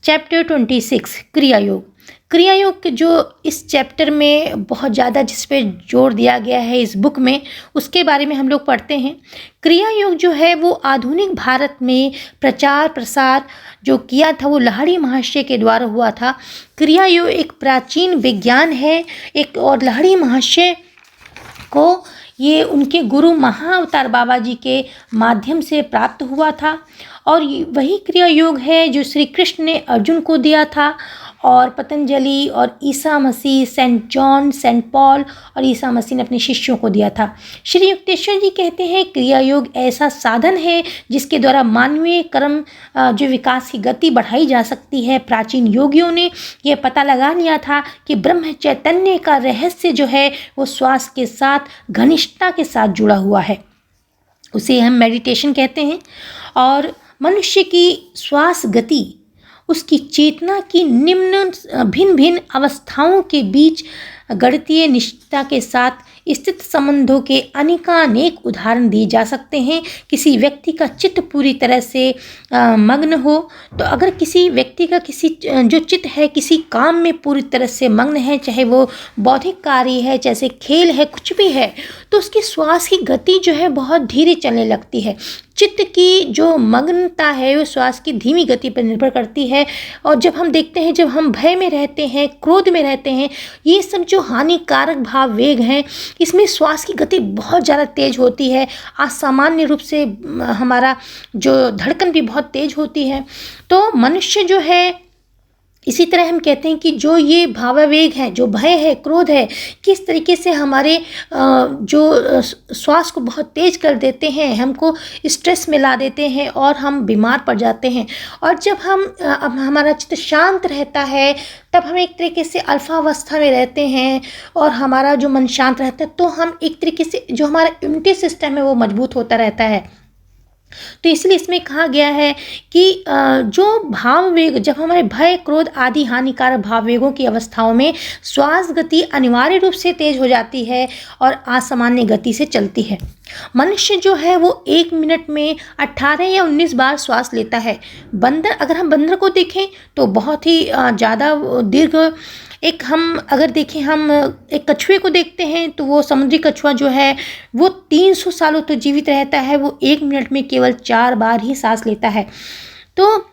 चैप्टर 26 क्रिया योग। क्रिया योग के जो इस चैप्टर में बहुत ज़्यादा जिस पे जोर दिया गया है इस बुक में, उसके बारे में हम लोग पढ़ते हैं। क्रिया योग जो है वो आधुनिक भारत में प्रचार प्रसार जो किया था वो लाहिड़ी महाशय के द्वारा हुआ था। क्रिया योग एक प्राचीन विज्ञान है, और लाहिड़ी महाशय को ये उनके गुरु महाअवतार बाबा जी के माध्यम से प्राप्त हुआ था। और वही क्रिया योग है जो श्री कृष्ण ने अर्जुन को दिया था, और पतंजलि और Isa Masih, Saint John, Saint Paul और ईसा मसीह ने अपने शिष्यों को दिया था। श्री युक्तेश्वर जी कहते हैं क्रिया योग ऐसा साधन है जिसके द्वारा मानवीय कर्म जो विकास की गति बढ़ाई जा सकती है। प्राचीन योगियों ने यह पता लगा लिया था कि ब्रह्म चैतन्य का रहस्य जो है वो श्वास के साथ घनिष्ठता के साथ जुड़ा हुआ है, उसे हम मेडिटेशन कहते हैं। और मनुष्य की श्वास गति उसकी चेतना की भिन्न भिन्न अवस्थाओं के बीच गणितीय निश्चितता के साथ स्थित संबंधों के अनेकानेक उदाहरण दिए जा सकते हैं। किसी व्यक्ति का चित्त पूरी तरह से मग्न हो, तो अगर किसी व्यक्ति का जो चित्त है किसी काम में पूरी तरह से मग्न है, चाहे वो बौद्धिक कार्य है, जैसे खेल है, कुछ भी है, तो उसकी श्वास की गति जो है बहुत धीरे चलने लगती है। चित्त की जो मग्नता है वो श्वास की धीमी गति पर निर्भर करती है। और जब हम देखते हैं, जब हम भय में रहते हैं, क्रोध में रहते हैं, ये सब जो हानिकारक भाव वेग हैं, इसमें श्वास की गति बहुत ज़्यादा तेज होती है। असामान्य रूप से हमारा जो धड़कन भी बहुत तेज होती है। तो मनुष्य जो है, इसी तरह हम कहते हैं कि जो ये भावावेग है, जो भय है, क्रोध है, किस तरीके से हमारे जो श्वास को बहुत तेज कर देते हैं, हमको स्ट्रेस में ला देते हैं और हम बीमार पड़ जाते हैं। और जब हमारा चित्त शांत रहता है, तब हम एक तरीके से अल्फा अवस्था में रहते हैं और हमारा जो मन शांत रहता है, तो हम एक तरीके से जो हमारा इम्यूनिटी सिस्टम है वो मजबूत होता रहता है। तो इसलिए इसमें कहा गया है कि जो भाव वेग, जब हमारे भय, क्रोध आदि हानिकारक भाव वेगों की अवस्थाओं में श्वास गति अनिवार्य रूप से तेज हो जाती है और असामान्य गति से चलती है। मनुष्य जो है वो 1 मिनट में 18 या 19 बार श्वास लेता है। अगर हम बंदर को देखें तो बहुत ही ज़्यादा दीर्घ, अगर देखें, हम एक कछुए को देखते हैं तो वो समुद्री कछुआ जो है वो 300 सालों तो जीवित रहता है, वो 1 मिनट में केवल 4 बार ही सांस लेता है। तो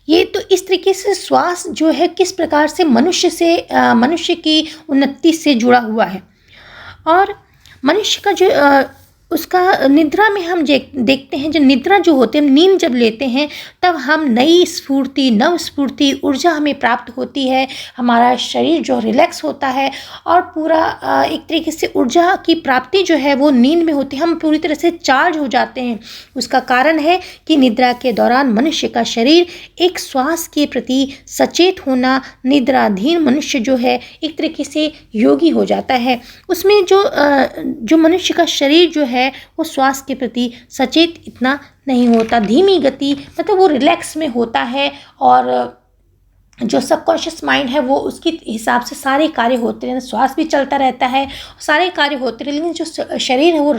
ये तो इस तरीके से श्वास जो है किस प्रकार से मनुष्य की उन्नति से जुड़ा हुआ है। और मनुष्य का जो उसका निद्रा में हम देखते हैं, जो निद्रा जो होते हैं, नींद जब लेते हैं तब हम नई स्फूर्ति, नव स्फूर्ति, ऊर्जा हमें प्राप्त होती है। हमारा शरीर जो रिलैक्स होता है और पूरा एक तरीके से ऊर्जा की प्राप्ति जो है वो नींद में होती है, हम पूरी तरह से चार्ज हो जाते हैं। उसका कारण है कि निद्रा के दौरान मनुष्य का शरीर एक श्वास के प्रति सचेत होना, निद्राधीन मनुष्य जो है एक तरीके से योगी हो जाता है। उसमें जो मनुष्य का शरीर जो है वो श्वास के प्रति सचेत इतना नहीं होता, धीमी गति, मतलब वो रिलैक्स में होता है। और जो सबकॉन्शियस माइंड है वो उसके हिसाब से सारे कार्य होते रहते हैं, श्वास भी चलता रहता है, सारे कार्य होते रहते, लेकिन जो शरीर है वो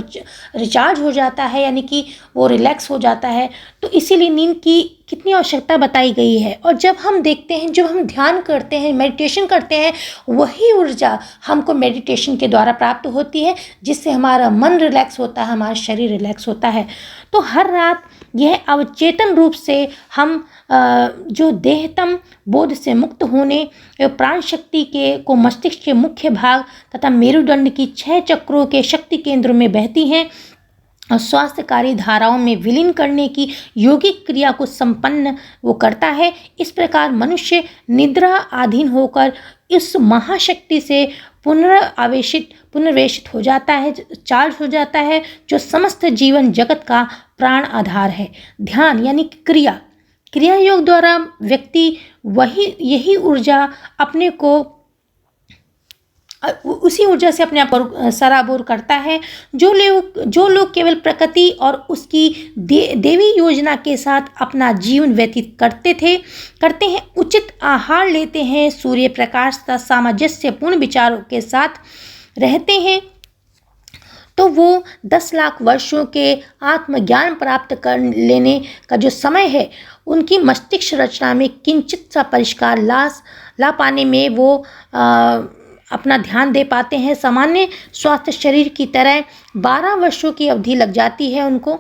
रिचार्ज हो जाता है, यानी कि वो रिलैक्स हो जाता है। तो इसीलिए नींद की कितनी आवश्यकता बताई गई है। और जब हम देखते हैं, जब हम ध्यान करते हैं, मेडिटेशन करते हैं, वही ऊर्जा हमको मेडिटेशन के द्वारा प्राप्त होती है, जिससे हमारा मन रिलैक्स होता है, हमारा शरीर रिलैक्स होता है। तो हर रात यह अवचेतन रूप से हम जो देहतम बोध से मुक्त होने, प्राण शक्ति को मस्तिष्क के मुख्य भाग तथा मेरुदंड की 6 चक्रों के शक्ति केंद्रों में बहती हैं, स्वास्थ्यकारी धाराओं में विलीन करने की यौगिक क्रिया को संपन्न वो करता है। इस प्रकार मनुष्य निद्रा अधीन होकर इस महाशक्ति से पुनर्वेशित हो जाता है, चार्ज हो जाता है, जो समस्त जीवन जगत का प्राण आधार है। ध्यान यानी क्रिया योग द्वारा व्यक्ति यही ऊर्जा अपने को उसी ऊर्जा से अपने आप को सराबोर करता है। जो लोग केवल प्रकृति और उसकी देवी योजना के साथ अपना जीवन व्यतीत करते हैं, उचित आहार लेते हैं, सूर्य प्रकाश तथा सामंजस्यपूर्ण विचारों के साथ रहते हैं, तो वो 10 लाख वर्षों के आत्मज्ञान प्राप्त कर लेने का जो समय है, उनकी मस्तिष्क रचना में किंचित सा परिष्कार ला पाने में वो अपना ध्यान दे पाते हैं। सामान्य स्वास्थ्य शरीर की तरह 12 वर्षों की अवधि लग जाती है उनको,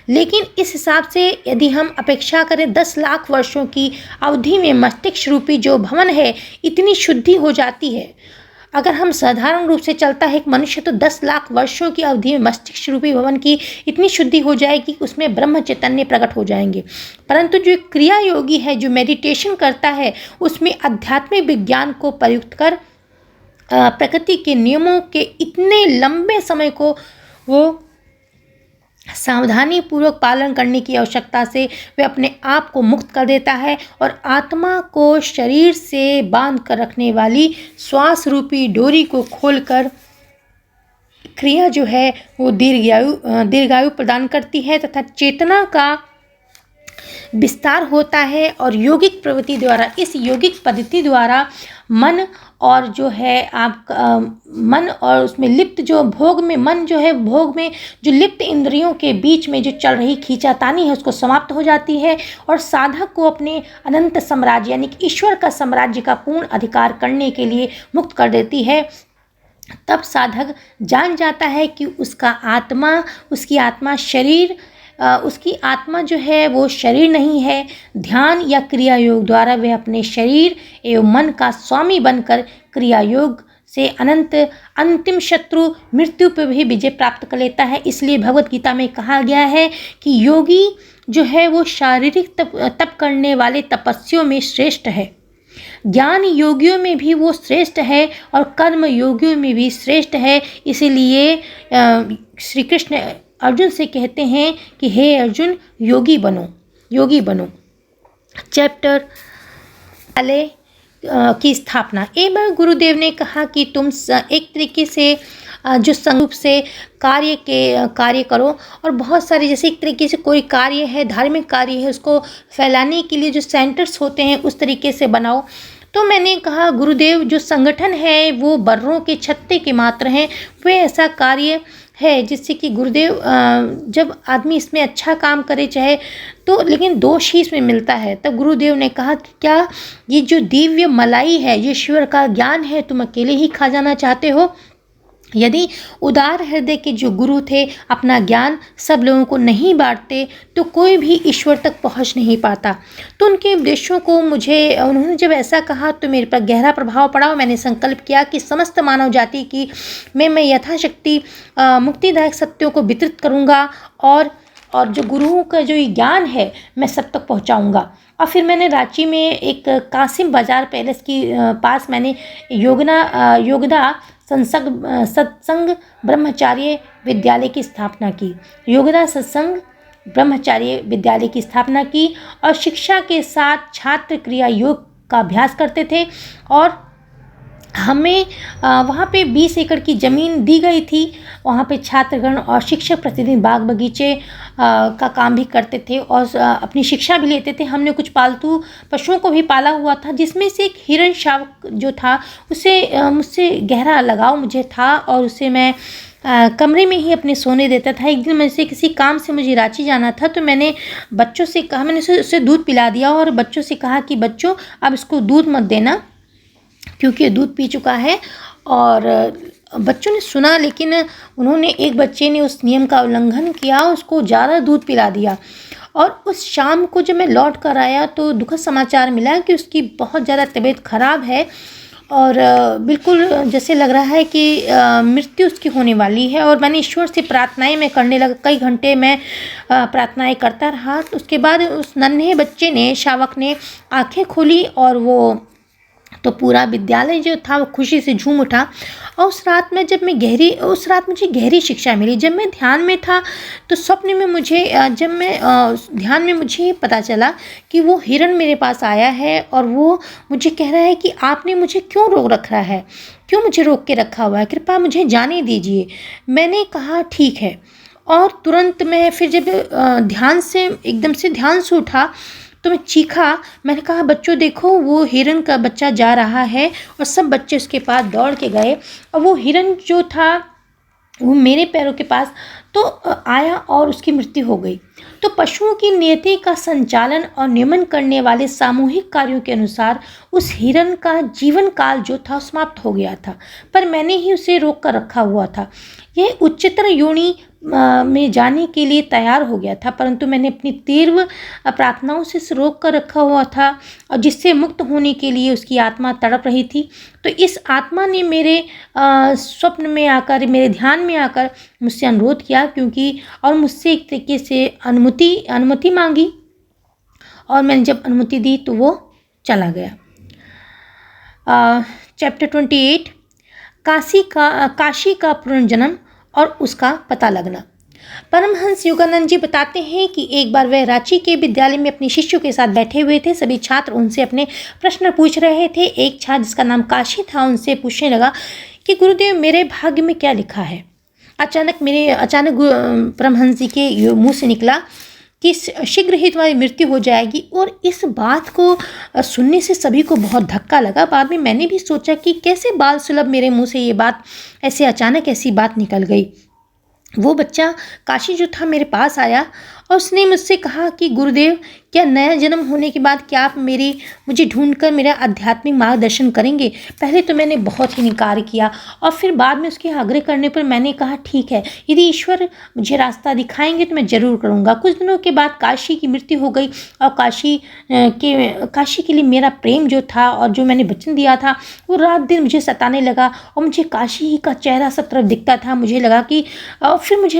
लेकिन इस हिसाब से यदि हम अपेक्षा करें 10 लाख वर्षों की अवधि में मस्तिष्क रूपी जो भवन है, इतनी शुद्धि हो जाती है। अगर हम साधारण रूप से चलता है एक मनुष्य, तो 10 लाख वर्षों की अवधि में मस्तिष्क रूपी भवन की इतनी शुद्धि हो जाएगी कि उसमें ब्रह्म चैतन्य प्रकट हो जाएंगे। परंतु जो क्रिया योगी है, जो मेडिटेशन करता है, उसमें आध्यात्मिक विज्ञान को प्रयुक्त कर प्रकृति के नियमों के इतने लंबे समय को वो सावधानी पूर्वक पालन करने की आवश्यकता से वे अपने आप को मुक्त कर देता है और आत्मा को शरीर से बांध कर रखने वाली श्वास रूपी डोरी को खोलकर क्रिया जो है वो दीर्घायु प्रदान करती है तथा चेतना का विस्तार होता है। और यौगिक प्रवृत्ति द्वारा, इस यौगिक पद्धति द्वारा मन और जो है आपका मन और उसमें लिप्त जो भोग में मन जो है, भोग में जो लिप्त इंद्रियों के बीच में जो चल रही खींचातानी है, उसको समाप्त हो जाती है और साधक को अपने अनंत साम्राज्य यानी कि ईश्वर का साम्राज्य का पूर्ण अधिकार करने के लिए मुक्त कर देती है। तब साधक जान जाता है कि उसकी आत्मा जो है वो शरीर नहीं है। ध्यान या क्रिया योग द्वारा वह अपने शरीर एवं मन का स्वामी बनकर क्रिया योग से अंतिम शत्रु मृत्यु पर भी विजय प्राप्त कर लेता है। इसलिए भगवत गीता में कहा गया है कि योगी जो है वो शारीरिक तप करने वाले तपस्वियों में श्रेष्ठ है, ज्ञान योगियों में भी वो श्रेष्ठ है और कर्म योगियों में भी श्रेष्ठ है। इसीलिए श्री कृष्ण अर्जुन से कहते हैं कि हे अर्जुन, योगी बनो। चैप्टर पहले की स्थापना। एक बार गुरुदेव ने कहा कि तुम एक तरीके से जो संरूप से कार्य करो और बहुत सारे, जैसे एक तरीके से कोई कार्य है, धार्मिक कार्य है, उसको फैलाने के लिए जो सेंटर्स होते हैं उस तरीके से बनाओ। तो मैंने कहा गुरुदेव, जो संगठन है वो बर्रों के छत्ते के मात्र हैं, वे ऐसा कार्य है जिससे कि गुरुदेव जब आदमी इसमें अच्छा काम करे चाहे तो, लेकिन दोष ही इसमें मिलता है। तब गुरुदेव ने कहा कि क्या ये जो दिव्य मलाई है, ये ईश्वर का ज्ञान है, तुम अकेले ही खा जाना चाहते हो? यदि उदार हृदय के जो गुरु थे अपना ज्ञान सब लोगों को नहीं बांटते तो कोई भी ईश्वर तक पहुंच नहीं पाता। तो उनके उपदेशों को उन्होंने जब ऐसा कहा तो मेरे पर गहरा प्रभाव पड़ा और मैंने संकल्प किया कि समस्त मानव जाति की मैं यथाशक्ति मुक्तिदायक सत्यों को वितरित करूँगा और जो गुरुओं का जो ज्ञान है मैं सब तक पहुँचाऊँगा। और फिर मैंने रांची में एक कासिम बाज़ार पैलेस की पास मैंने योगदा सत्संग ब्रह्मचार्य विद्यालय की स्थापना की। योगदा सत्संग ब्रह्मचार्य विद्यालय की स्थापना की और शिक्षा के साथ छात्र क्रिया योग का अभ्यास करते थे। और हमें वहाँ पे 20 एकड़ की ज़मीन दी गई थी। वहाँ पे छात्रगण और शिक्षक प्रतिदिन बाग बगीचे का काम भी करते थे और अपनी शिक्षा भी लेते थे। हमने कुछ पालतू पशुओं को भी पाला हुआ था, जिसमें से एक हिरण शावक जो था उसे मुझसे गहरा लगाव मुझे था और उसे मैं कमरे में ही अपने सोने देता था। एक दिन मुझसे किसी काम से मुझे रांची जाना था तो मैंने बच्चों से कहा, मैंने उसे दूध पिला दिया और बच्चों से कहा कि बच्चों अब इसको दूध मत देना क्योंकि ये दूध पी चुका है। और बच्चों ने सुना, लेकिन एक बच्चे ने उस नियम का उल्लंघन किया, उसको ज़्यादा दूध पिला दिया। और उस शाम को जब मैं लौट कर आया तो दुखद समाचार मिला कि उसकी बहुत ज़्यादा तबीयत ख़राब है और बिल्कुल जैसे लग रहा है कि मृत्यु उसकी होने वाली है। और मैंने ईश्वर से प्रार्थनाएं मैं करने लगा, कई घंटे मैं प्रार्थनाएं करता रहा। उसके बाद उस नन्हे बच्चे ने, शावक ने आंखें खोली और वो तो पूरा विद्यालय जो था वो खुशी से झूम उठा। और उस रात मुझे गहरी शिक्षा मिली। जब मैं ध्यान में था तो स्वप्न में मुझे ध्यान में मुझे पता चला कि वो हिरण मेरे पास आया है और वो मुझे कह रहा है कि आपने मुझे क्यों रोक रखा है, क्यों मुझे रोक के रखा हुआ है, कृपया मुझे जाने दीजिए। मैंने कहा ठीक है। और तुरंत मैं फिर जब एकदम से ध्यान से उठा तो मैं चीखा। मैंने कहा बच्चों देखो, वो हिरन का बच्चा जा रहा है। और सब बच्चे उसके पास दौड़ के गए और वो हिरन जो था वो मेरे पैरों के पास तो आया और उसकी मृत्यु हो गई। तो पशुओं की नियति का संचालन और नियमन करने वाले सामूहिक कार्यों के अनुसार उस हिरन का जीवन काल जो था समाप्त हो गया था, पर मैंने ही उसे रोक कर रखा हुआ था। यह उच्चतर योनि में जाने के लिए तैयार हो गया था, परंतु मैंने अपनी तीव्र प्रार्थनाओं से इसे रोक कर रखा हुआ था और जिससे मुक्त होने के लिए उसकी आत्मा तड़प रही थी। तो इस आत्मा ने मेरे स्वप्न में आकर, मेरे ध्यान में आकर मुझसे अनुरोध किया, और मुझसे एक तरीके से अनुमति मांगी। और मैंने जब अनुमति दी तो वो चला गया। चैप्टर 28, काशी का पुनर्जन्म और उसका पता लगना। परमहंस योगानंद जी बताते हैं कि एक बार वह रांची के विद्यालय में अपने शिष्यों के साथ बैठे हुए थे। सभी छात्र उनसे अपने प्रश्न पूछ रहे थे। एक छात्र जिसका नाम काशी था उनसे पूछने लगा कि गुरुदेव, मेरे भाग्य में क्या लिखा है। अचानक परमहंस जी के मुंह से निकला कि शीघ्र ही तुम्हारी मृत्यु हो जाएगी। और इस बात को सुनने से सभी को बहुत धक्का लगा। बाद में मैंने भी सोचा कि कैसे बाल सुलभ मेरे मुंह से ये बात अचानक ऐसी बात निकल गई। वो बच्चा काशी जो था मेरे पास आया और उसने मुझसे कहा कि गुरुदेव, क्या नया जन्म होने के बाद क्या आप मुझे ढूंढकर मेरा आध्यात्मिक मार्गदर्शन करेंगे। पहले तो मैंने बहुत ही इनकार किया और फिर बाद में उसके आग्रह करने पर मैंने कहा ठीक है, यदि ईश्वर मुझे रास्ता दिखाएंगे तो मैं ज़रूर करूँगा। कुछ दिनों के बाद काशी की मृत्यु हो गई और काशी के लिए मेरा प्रेम जो था और जो मैंने वचन दिया था वो रात दिन मुझे सताने लगा और मुझे काशी ही का चेहरा सब तरफ दिखता था। मुझे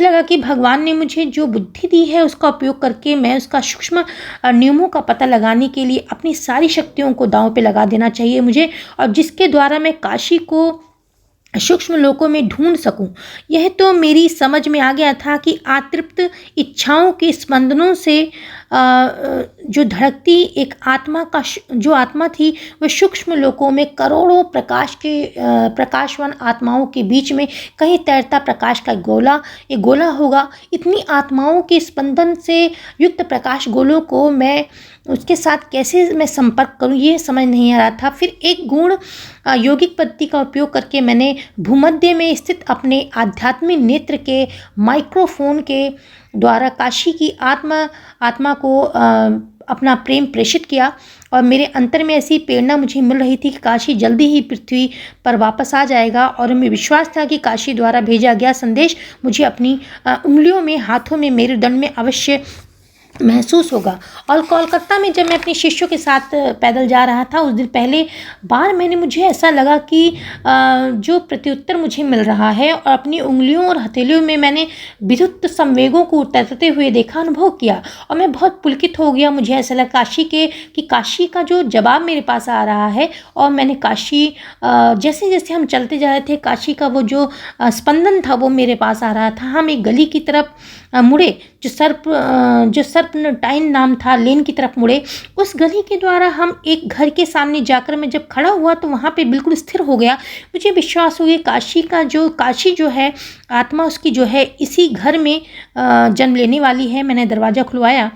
लगा कि भगवान ने मुझे जो बुद्धि दी है उसका उपयोग करके मैं उसका सूक्ष्म नियमों का पता लगाने के लिए अपनी सारी शक्तियों को दांव पे लगा देना चाहिए मुझे, और जिसके द्वारा मैं काशी को सूक्ष्म लोकों में ढूंढ सकूं। यह तो मेरी समझ में आ गया था कि अतृप्त इच्छाओं के स्पंदनों से जो धड़कती एक जो आत्मा थी वह सूक्ष्म लोकों में करोड़ों प्रकाशवान आत्माओं के बीच में कहीं तैरता प्रकाश का एक गोला होगा। इतनी आत्माओं के स्पंदन से युक्त प्रकाश गोलों को मैं उसके साथ कैसे मैं संपर्क करूं, ये समझ नहीं आ रहा था। फिर एक गुण यौगिक पद्धति का उपयोग करके मैंने भूमध्य में स्थित अपने आध्यात्मिक नेत्र के माइक्रोफोन के द्वारा काशी की आत्मा को अपना प्रेम प्रेषित किया और मेरे अंतर में ऐसी प्रेरणा मुझे मिल रही थी कि काशी जल्दी ही पृथ्वी पर वापस आ जाएगा। और हमें विश्वास था कि काशी द्वारा भेजा गया संदेश मुझे अपनी उंगलियों में, हाथों में, मेरुदंड में अवश्य महसूस होगा। और कोलकाता में जब मैं अपने शिष्यों के साथ पैदल जा रहा था उस दिन पहले बार मुझे ऐसा लगा कि जो प्रत्युत्तर मुझे मिल रहा है और अपनी उंगलियों और हथेलियों में मैंने विद्युत संवेगों को उतरते हुए देखा, अनुभव किया और मैं बहुत पुलकित हो गया। मुझे ऐसा लगा काशी का जो जवाब मेरे पास आ रहा है। और मैंने काशी जैसे जैसे हम चलते जा रहे थे काशी का वो जो स्पंदन था वो मेरे पास आ रहा था। हम एक गली की तरफ मुड़े जो सर्पटाइन नाम था, लेन की तरफ मुड़े। उस गली के द्वारा हम एक घर के सामने जाकर मैं जब खड़ा हुआ तो वहाँ पे बिल्कुल स्थिर हो गया। मुझे विश्वास हो गया काशी जो है आत्मा उसकी जो है इसी घर में जन्म लेने वाली है। मैंने दरवाज़ा खुलवाया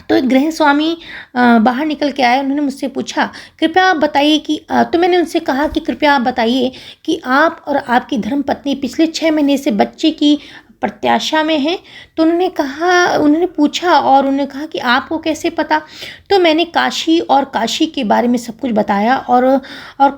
तो एक गृह स्वामी बाहर निकल के आए। उन्होंने मुझसे पूछा कृपया आप बताइए तो मैंने उनसे कहा कि कृपया आप बताइए कि आप और आपकी धर्मपत्नी पिछले 6 महीने से बच्चे की प्रत्याशा में हैं। तो उन्होंने पूछा और उन्होंने कहा कि आपको कैसे पता। तो मैंने काशी के बारे में सब कुछ बताया और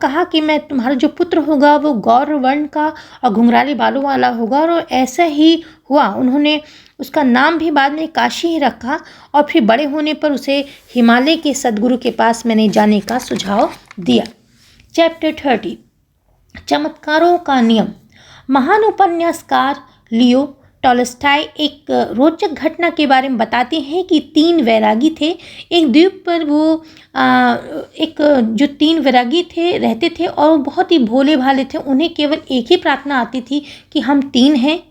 कहा कि मैं तुम्हारा जो पुत्र होगा वो गौर वर्ण का और घुंघराले बालों वाला होगा। और ऐसा ही हुआ। उन्होंने उसका नाम भी बाद में काशी ही रखा और फिर बड़े होने पर उसे हिमालय के सदगुरु के पास मैंने जाने का सुझाव दिया। चैप्टर 30 चमत्कारों का नियम। महान उपन्यासकार लियो टॉलस्टॉय एक रोचक घटना के बारे में बताते हैं कि 3 वैरागी थे। एक द्वीप पर वो एक जो 3 वैरागी थे रहते थे और वो बहुत ही भोले भाले थे। उन्हें केवल एक ही प्रार्थना आती थी कि हम 3 हैं,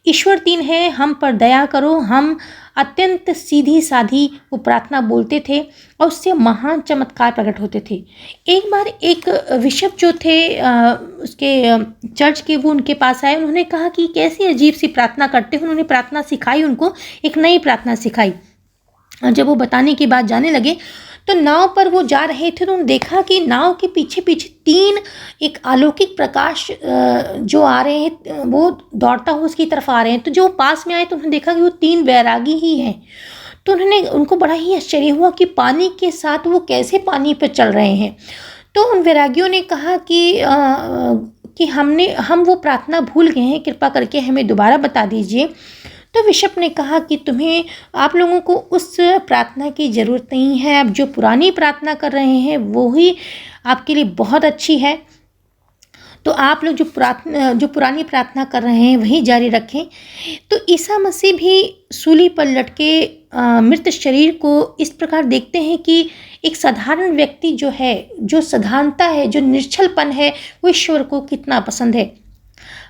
ईश्वर 3 है, हम पर दया करो। हम अत्यंत सीधी साधी वो प्रार्थना बोलते थे और उससे महान चमत्कार प्रकट होते थे। एक बार एक बिशप जो थे उसके चर्च के, वो उनके पास आए। उन्होंने कहा कि कैसी अजीब सी प्रार्थना करते हो। उन्होंने प्रार्थना सिखाई, उनको एक नई प्रार्थना सिखाई। जब वो बताने की बात जाने लगे तो नाव पर वो जा रहे थे तो उन्होंने देखा कि नाव के पीछे पीछे 3 एक अलौकिक प्रकाश जो आ रहे हैं, वो दौड़ता हुआ उसकी तरफ आ रहे हैं। तो जो पास में आए तो उन्होंने देखा कि वो 3 वैरागी ही हैं। तो उनको बड़ा ही आश्चर्य हुआ कि पानी के साथ वो कैसे पानी पर चल रहे हैं। तो उन वैरागियों ने कहा कि हम वो प्रार्थना भूल गए हैं, कृपा करके हमें दोबारा बता दीजिए। तो बिशप ने कहा कि आप लोगों को उस प्रार्थना की ज़रूरत नहीं है। आप जो पुरानी प्रार्थना कर रहे हैं वो ही आपके लिए बहुत अच्छी है। तो आप लोग जो पुरानी प्रार्थना कर रहे हैं वही जारी रखें। तो ईसा मसीह भी सूली पर लटके मृत शरीर को इस प्रकार देखते हैं कि एक साधारण व्यक्ति जो है, जो साधारणता है, जो निश्चलपन है, वो ईश्वर को कितना पसंद है।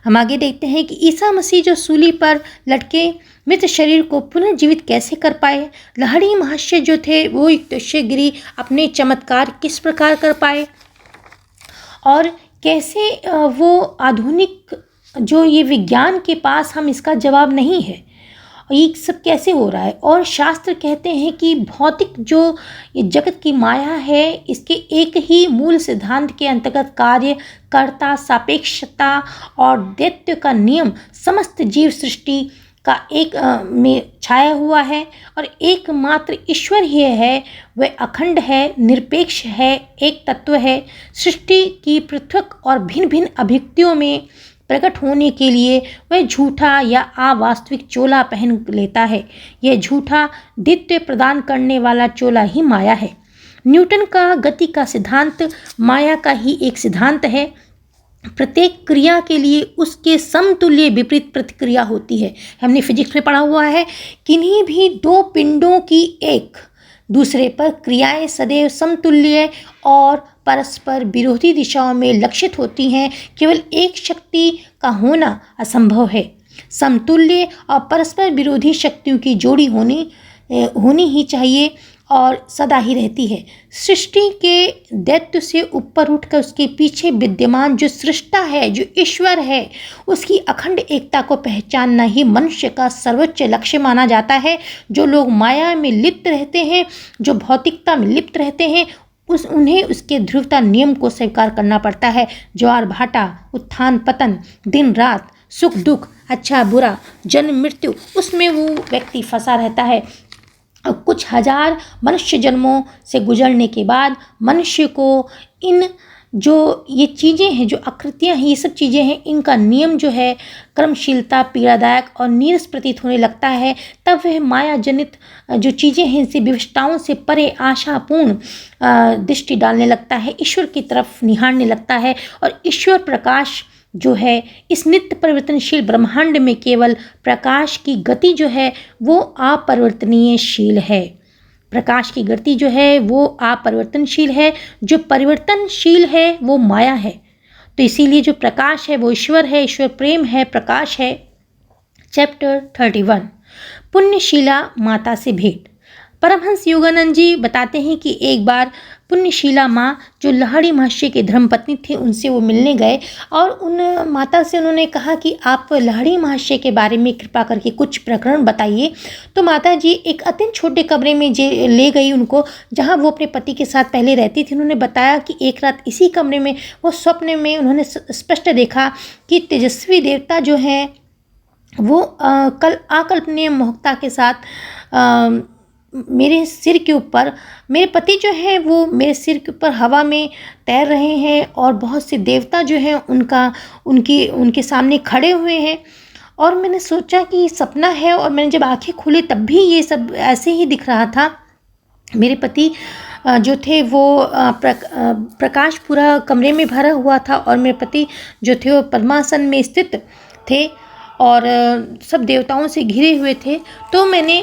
हम आगे देखते हैं कि ईसा मसीह जो सूली पर लटके मृत शरीर को पुनर्जीवित कैसे कर पाए। लहड़ी महाशय जो थे वो गिरी अपने चमत्कार किस प्रकार कर पाए और कैसे वो आधुनिक जो ये विज्ञान के पास हम इसका जवाब नहीं है, ये सब कैसे हो रहा है। और शास्त्र कहते हैं कि भौतिक जो ये जगत की माया है, इसके एक ही मूल सिद्धांत के अंतर्गत कार्य कर्ता, सापेक्षता और दैत्य का नियम समस्त जीव सृष्टि का एक में छाया हुआ है। और एकमात्र ईश्वर ही है, वह अखंड है, निरपेक्ष है, एक तत्व है। सृष्टि की पृथक और भिन्न भिन्न अभिव्यक्तियों में प्रकट होने के लिए वह झूठा या अवास्तविक चोला पहन लेता है। यह झूठा द्वित्व प्रदान करने वाला चोला ही माया है। न्यूटन का गति का सिद्धांत माया का ही एक सिद्धांत है। प्रत्येक क्रिया के लिए उसके समतुल्य विपरीत प्रतिक्रिया होती है। हमने फिजिक्स में पढ़ा हुआ है, किन्हीं भी 2 पिंडों की एक दूसरे पर क्रियाएं सदैव समतुल्य और परस्पर विरोधी दिशाओं में लक्षित होती हैं। केवल एक शक्ति का होना असंभव है। समतुल्य और परस्पर विरोधी शक्तियों की जोड़ी होनी ही चाहिए और सदा ही रहती है। सृष्टि के दैत्य से ऊपर उठकर उसके पीछे विद्यमान जो सृष्टा है, जो ईश्वर है, उसकी अखंड एकता को पहचानना ही मनुष्य का सर्वोच्च लक्ष्य माना जाता है। जो लोग माया में लिप्त रहते हैं, जो भौतिकता में लिप्त रहते हैं, उन्हें उसके ध्रुवता नियम को स्वीकार करना पड़ता है। ज्वार भाटा, उत्थान पतन, दिन रात, सुख दुख, अच्छा बुरा, जन्म मृत्यु, उसमें वो व्यक्ति फंसा रहता है। और कुछ हजार मनुष्य जन्मों से गुजरने के बाद मनुष्य को इन जो ये चीज़ें हैं, जो आकृतियाँ हैं, ये सब चीज़ें हैं, इनका नियम जो है कर्मशीलता पीड़ादायक और नीरस प्रतीत होने लगता है। तब वह माया जनित जो चीज़ें हैं, इनसे विवशताओं से परे आशापूर्ण दृष्टि डालने लगता है, ईश्वर की तरफ निहारने लगता है। और ईश्वर प्रकाश जो है इस नित्य परिवर्तनशील ब्रह्मांड में केवल प्रकाश की गति जो है वो अपरिवर्तनीयशील है। प्रकाश की गति जो है वो अपरिवर्तनशील है, जो परिवर्तनशील है वो माया है। तो इसीलिए जो प्रकाश है वो ईश्वर है, ईश्वर प्रेम है, प्रकाश है। चैप्टर 31 पुण्यशीला माता से भेंट। परमहंस योगानंद जी बताते हैं कि एक बार पुण्यशीला माँ जो लहड़ी महर्षि के धर्मपत्नी थे, उनसे वो मिलने गए और उन माता से उन्होंने कहा कि आप लहड़ी महर्षि के बारे में कृपा करके कुछ प्रकरण बताइए। तो माता जी एक अत्यंत छोटे कमरे में ले गई उनको, जहाँ वो अपने पति के साथ पहले रहती थी। उन्होंने बताया कि एक रात इसी कमरे में वो स्वप्न में उन्होंने स्पष्ट देखा कि तेजस्वी देवता जो हैं वो अकल्पनीय मोहकता के साथ मेरे सिर के ऊपर, मेरे पति जो हैं वो मेरे सिर के ऊपर हवा में तैर रहे हैं और बहुत से देवता जो हैं उनके सामने खड़े हुए हैं। और मैंने सोचा कि ये सपना है, और मैंने जब आंखें खोली तब भी ये सब ऐसे ही दिख रहा था। मेरे पति जो थे वो प्रकाश पूरा कमरे में भरा हुआ था और मेरे पति जो थे वो पद्मासन में स्थित थे और सब देवताओं से घिरे हुए थे। तो मैंने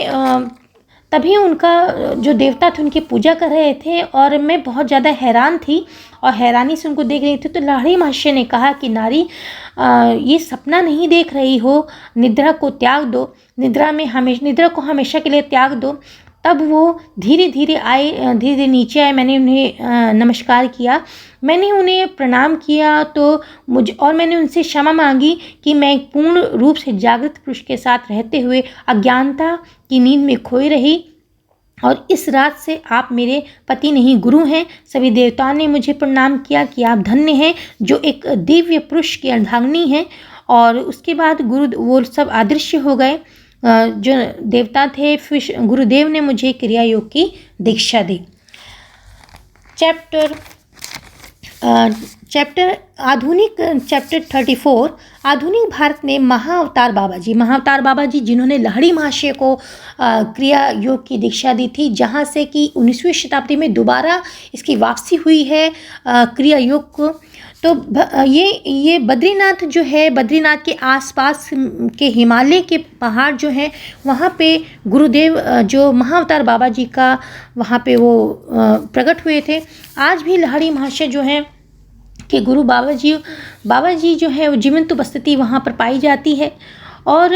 तभी उनका जो देवता थे उनकी पूजा कर रहे थे और मैं बहुत ज़्यादा हैरान थी और हैरानी से उनको देख रही थी। तो लाहिड़ी महाशय ने कहा कि नारी, ये सपना नहीं देख रही हो, निद्रा को त्याग दो, निद्रा को हमेशा के लिए त्याग दो। तब वो धीरे धीरे नीचे आए। मैंने उन्हें नमस्कार किया, मैंने उन्हें प्रणाम किया तो मैंने उनसे क्षमा मांगी कि मैं पूर्ण रूप से जागृत पुरुष के साथ रहते हुए अज्ञानता की नींद में खोई रही और इस रात से आप मेरे पति नहीं गुरु हैं। सभी देवताओं ने मुझे प्रणाम किया कि आप धन्य हैं जो एक दिव्य पुरुष की अर्धांगिनी हैं। और उसके बाद वो सब अदृश्य हो गए जो देवता थे। फिर गुरुदेव ने मुझे क्रिया योग की दीक्षा दी। चैप्टर 34 आधुनिक भारत में महाअवतार बाबा जी जिन्होंने लाहिड़ी महाशय को क्रिया योग की दीक्षा दी थी, जहाँ से कि 19वीं शताब्दी में दोबारा इसकी वापसी हुई है क्रिया योग को। तो ये बद्रीनाथ जो है, बद्रीनाथ के आसपास के हिमालय के पहाड़ जो हैं वहाँ पे गुरुदेव जो महाअवतार बाबा जी का वहाँ पे वो प्रकट हुए थे। आज भी लाहिड़ी महाशय जो हैं कि गुरु बाबा जी जो है वो जीवंत उपस्थिति वहाँ पर पाई जाती है। और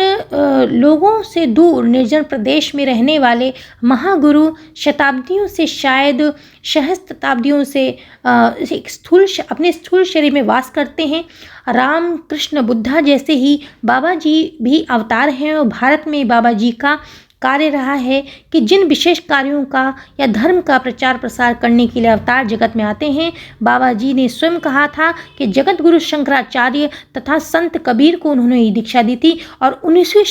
लोगों से दूर निर्जन प्रदेश में रहने वाले महागुरु शताब्दियों से, शायद सहस्त्राब्दियों से अपने स्थूल शरीर में वास करते हैं। राम कृष्ण बुद्धा जैसे ही बाबा जी भी अवतार हैं और भारत में बाबा जी का कार्य रहा है कि जिन विशेष कार्यों का या धर्म का प्रचार प्रसार करने के लिए अवतार जगत में आते हैं। बाबा जी ने स्वयं कहा था कि जगत गुरु शंकराचार्य तथा संत कबीर को उन्होंने ये दीक्षा दी थी और 19वीं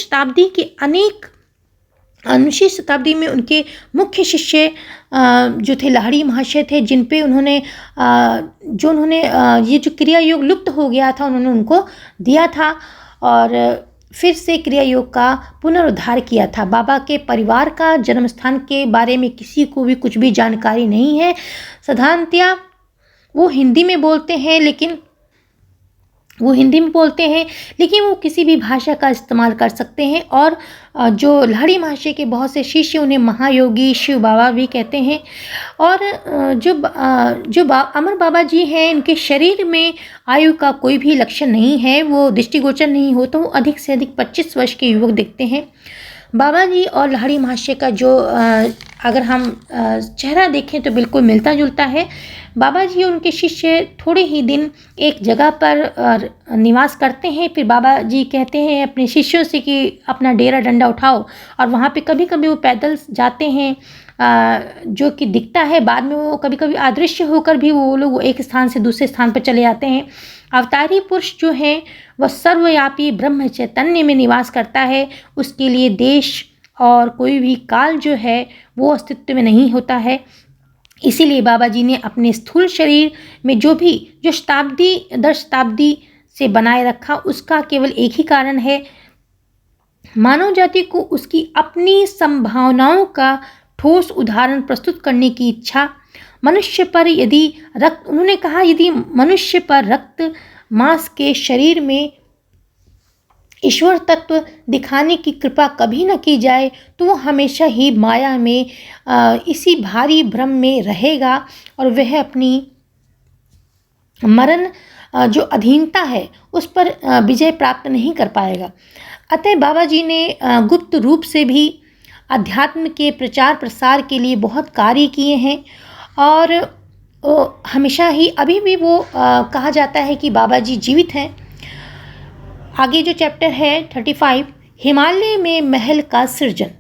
शताब्दी में उनके मुख्य शिष्य जो थे लाहिड़ी महाशय थे, जिन पे उन्होंने ये जो क्रिया योग लुप्त हो गया था उन्होंने उनको दिया था और फिर से क्रिया योग का पुनरुद्धार किया था। बाबा के परिवार का जन्म स्थान के बारे में किसी को भी कुछ भी जानकारी नहीं है। साधारणतया वो हिंदी में बोलते हैं, लेकिन वो किसी भी भाषा का इस्तेमाल कर सकते हैं। और जो लाहिड़ी महाशय के बहुत से शिष्य उन्हें महायोगी शिव बाबा भी कहते हैं। और अमर बाबा जी हैं, इनके शरीर में आयु का कोई भी लक्षण नहीं है, वो दृष्टिगोचर नहीं हो तो वो अधिक से अधिक 25 वर्ष के युवक दिखते हैं। बाबा जी और लाहिड़ी महाशय का जो अगर हम चेहरा देखें तो बिल्कुल मिलता जुलता है। बाबा जी और उनके शिष्य थोड़े ही दिन एक जगह पर निवास करते हैं, फिर बाबा जी कहते हैं अपने शिष्यों से कि अपना डेरा डंडा उठाओ, और वहाँ पे कभी कभी वो पैदल जाते हैं जो कि दिखता है। बाद में वो कभी कभी अदृश्य होकर भी वो लोग एक स्थान से दूसरे स्थान पर चले जाते हैं। अवतारी पुरुष जो है वह सर्वव्यापी ब्रह्म चैतन्य में निवास करता है, उसके लिए देश और कोई भी काल जो है वो अस्तित्व में नहीं होता है। इसीलिए बाबा जी ने अपने स्थूल शरीर में जो शताब्दी दर शताब्दी से बनाए रखा, उसका केवल एक ही कारण है, मानव जाति को उसकी अपनी संभावनाओं का ठोस उदाहरण प्रस्तुत करने की इच्छा। उन्होंने कहा यदि मनुष्य पर रक्त मांस के शरीर में ईश्वर तत्व दिखाने की कृपा कभी न की जाए तो वो हमेशा ही माया में इसी भारी भ्रम में रहेगा और वह अपनी मरण जो अधीनता है उस पर विजय प्राप्त नहीं कर पाएगा। अतः बाबा जी ने गुप्त रूप से भी अध्यात्म के प्रचार प्रसार के लिए बहुत कार्य किए हैं और हमेशा ही अभी भी वो कहा जाता है कि बाबा जी जीवित हैं। आगे जो चैप्टर है 35, हिमालय में महल का सृजन।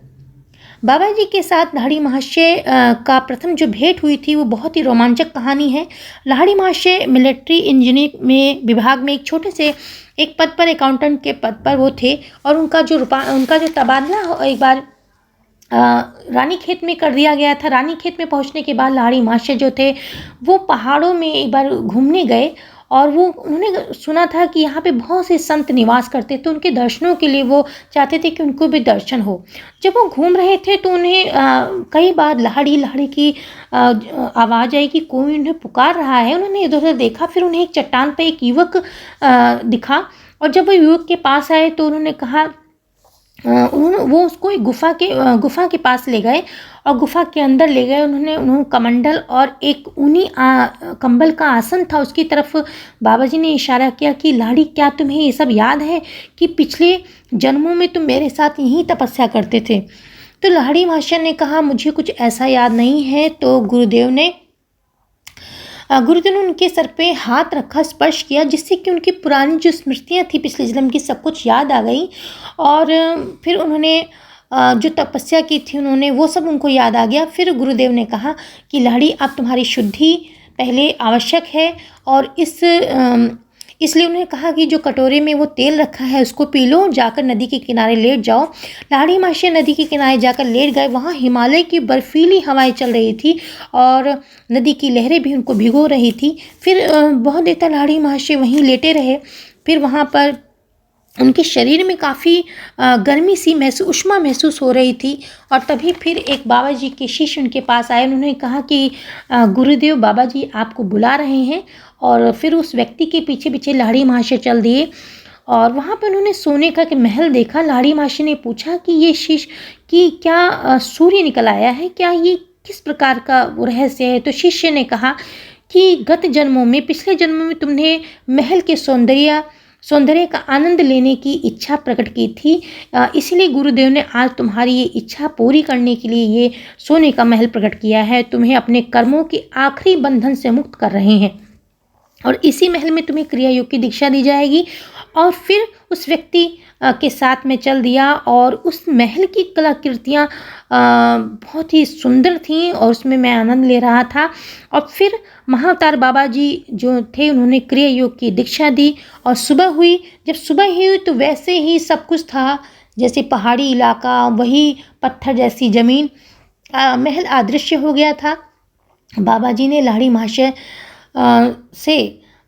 बाबा जी के साथ लाहिड़ी महाशय का प्रथम जो भेंट हुई थी वो बहुत ही रोमांचक कहानी है। लाहिड़ी महाशय मिलिट्री इंजीनियर में विभाग में एक छोटे से एक पद पर, अकाउंटेंट के पद पर वो थे और उनका जो तबादला एक बार रानीखेत में कर दिया गया था। रानीखेत में पहुंचने के बाद लाहिड़ी महाशय जो थे वो पहाड़ों में एक बार घूमने गए और वो उन्होंने सुना था कि यहाँ पे बहुत से संत निवास करते, तो उनके दर्शनों के लिए वो चाहते थे कि उनको भी दर्शन हो। जब वो घूम रहे थे तो उन्हें कई बार लाड़ी लाड़ी की आवाज़ आई कि कोई उन्हें पुकार रहा है। उन्होंने इधर उधर देखा, फिर उन्हें एक चट्टान पर एक युवक दिखा, और जब वो युवक के पास आए तो उन्होंने कहा, वो उसको एक गुफा के पास ले गए और गुफा के अंदर ले गए। उन्होंने कमंडल और एक ऊनी कंबल का आसन था, उसकी तरफ बाबा जी ने इशारा किया कि लाड़ी, क्या तुम्हें ये सब याद है कि पिछले जन्मों में तुम मेरे साथ यहीं तपस्या करते थे? तो लाड़ी महाशय ने कहा, मुझे कुछ ऐसा याद नहीं है। तो गुरुदेव ने उनके सर पे हाथ रखा, स्पर्श किया, जिससे कि उनकी पुरानी जो स्मृतियाँ थी पिछले जन्म की, सब कुछ याद आ गई। और फिर उन्होंने जो तपस्या की थी उन्होंने, वो सब उनको याद आ गया। फिर गुरुदेव ने कहा कि लाड़ी, अब तुम्हारी शुद्धि पहले आवश्यक है, और इसलिए उन्होंने कहा कि जो कटोरे में वो तेल रखा है उसको पी लो, जाकर नदी के किनारे लेट जाओ। लाड़ी महाशय नदी के किनारे जाकर लेट गए। वहाँ हिमालय की बर्फीली हवाएं चल रही थी और नदी की लहरें भी उनको भिगो रही थी। फिर बहुत देर तक लाड़ी महाशय वहीं लेटे रहे। फिर वहाँ पर उनके शरीर में काफ़ी गर्मी सी उष्मा महसूस हो रही थी, और तभी फिर एक बाबा जी के शिष्य उनके पास आए। उन्होंने कहा कि गुरुदेव, बाबा जी आपको बुला रहे हैं। और फिर उस व्यक्ति के पीछे पीछे लाड़ी महाशय चल दिए, और वहाँ पर उन्होंने सोने का एक महल देखा। लाड़ी महाशय ने पूछा कि ये शिष्य कि क्या सूर्य निकल आया है, क्या ये किस प्रकार का वो रहस्य है? तो शिष्य ने कहा कि गत जन्मों में, पिछले जन्मों में तुमने महल के सौंदर्य का आनंद लेने की इच्छा प्रकट की थी, इसलिए गुरुदेव ने आज तुम्हारी ये इच्छा पूरी करने के लिए ये सोने का महल प्रकट किया है। तुम्हें अपने कर्मों के आखिरी बंधन से मुक्त कर रहे हैं, और इसी महल में तुम्हें क्रिया योग की दीक्षा दी जाएगी। और फिर उस व्यक्ति के साथ में चल दिया, और उस महल की कलाकृतियाँ बहुत ही सुंदर थीं, और उसमें मैं आनंद ले रहा था। और फिर महाअवतार बाबा जी जो थे, उन्होंने क्रिया योग की दीक्षा दी, और सुबह हुई। जब सुबह हुई तो वैसे ही सब कुछ था, जैसे पहाड़ी इलाका, वही पत्थर जैसी ज़मीन, महल अदृश्य हो गया था। बाबा जी ने लाड़ी महाशय से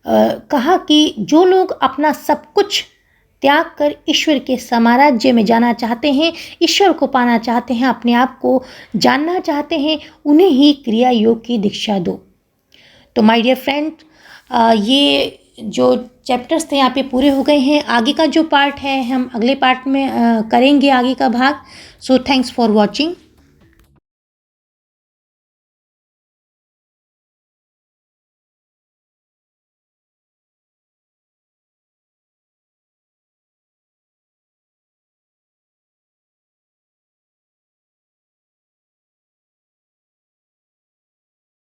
कहा कि जो लोग अपना सब कुछ त्याग कर ईश्वर के साम्राज्य में जाना चाहते हैं, ईश्वर को पाना चाहते हैं, अपने आप को जानना चाहते हैं, उन्हें ही क्रिया योग की दीक्षा दो। तो माय डियर फ्रेंड, ये जो चैप्टर्स थे यहाँ पे पूरे हो गए हैं। आगे का जो पार्ट है हम अगले पार्ट में करेंगे, आगे का भाग। So thanks for watching.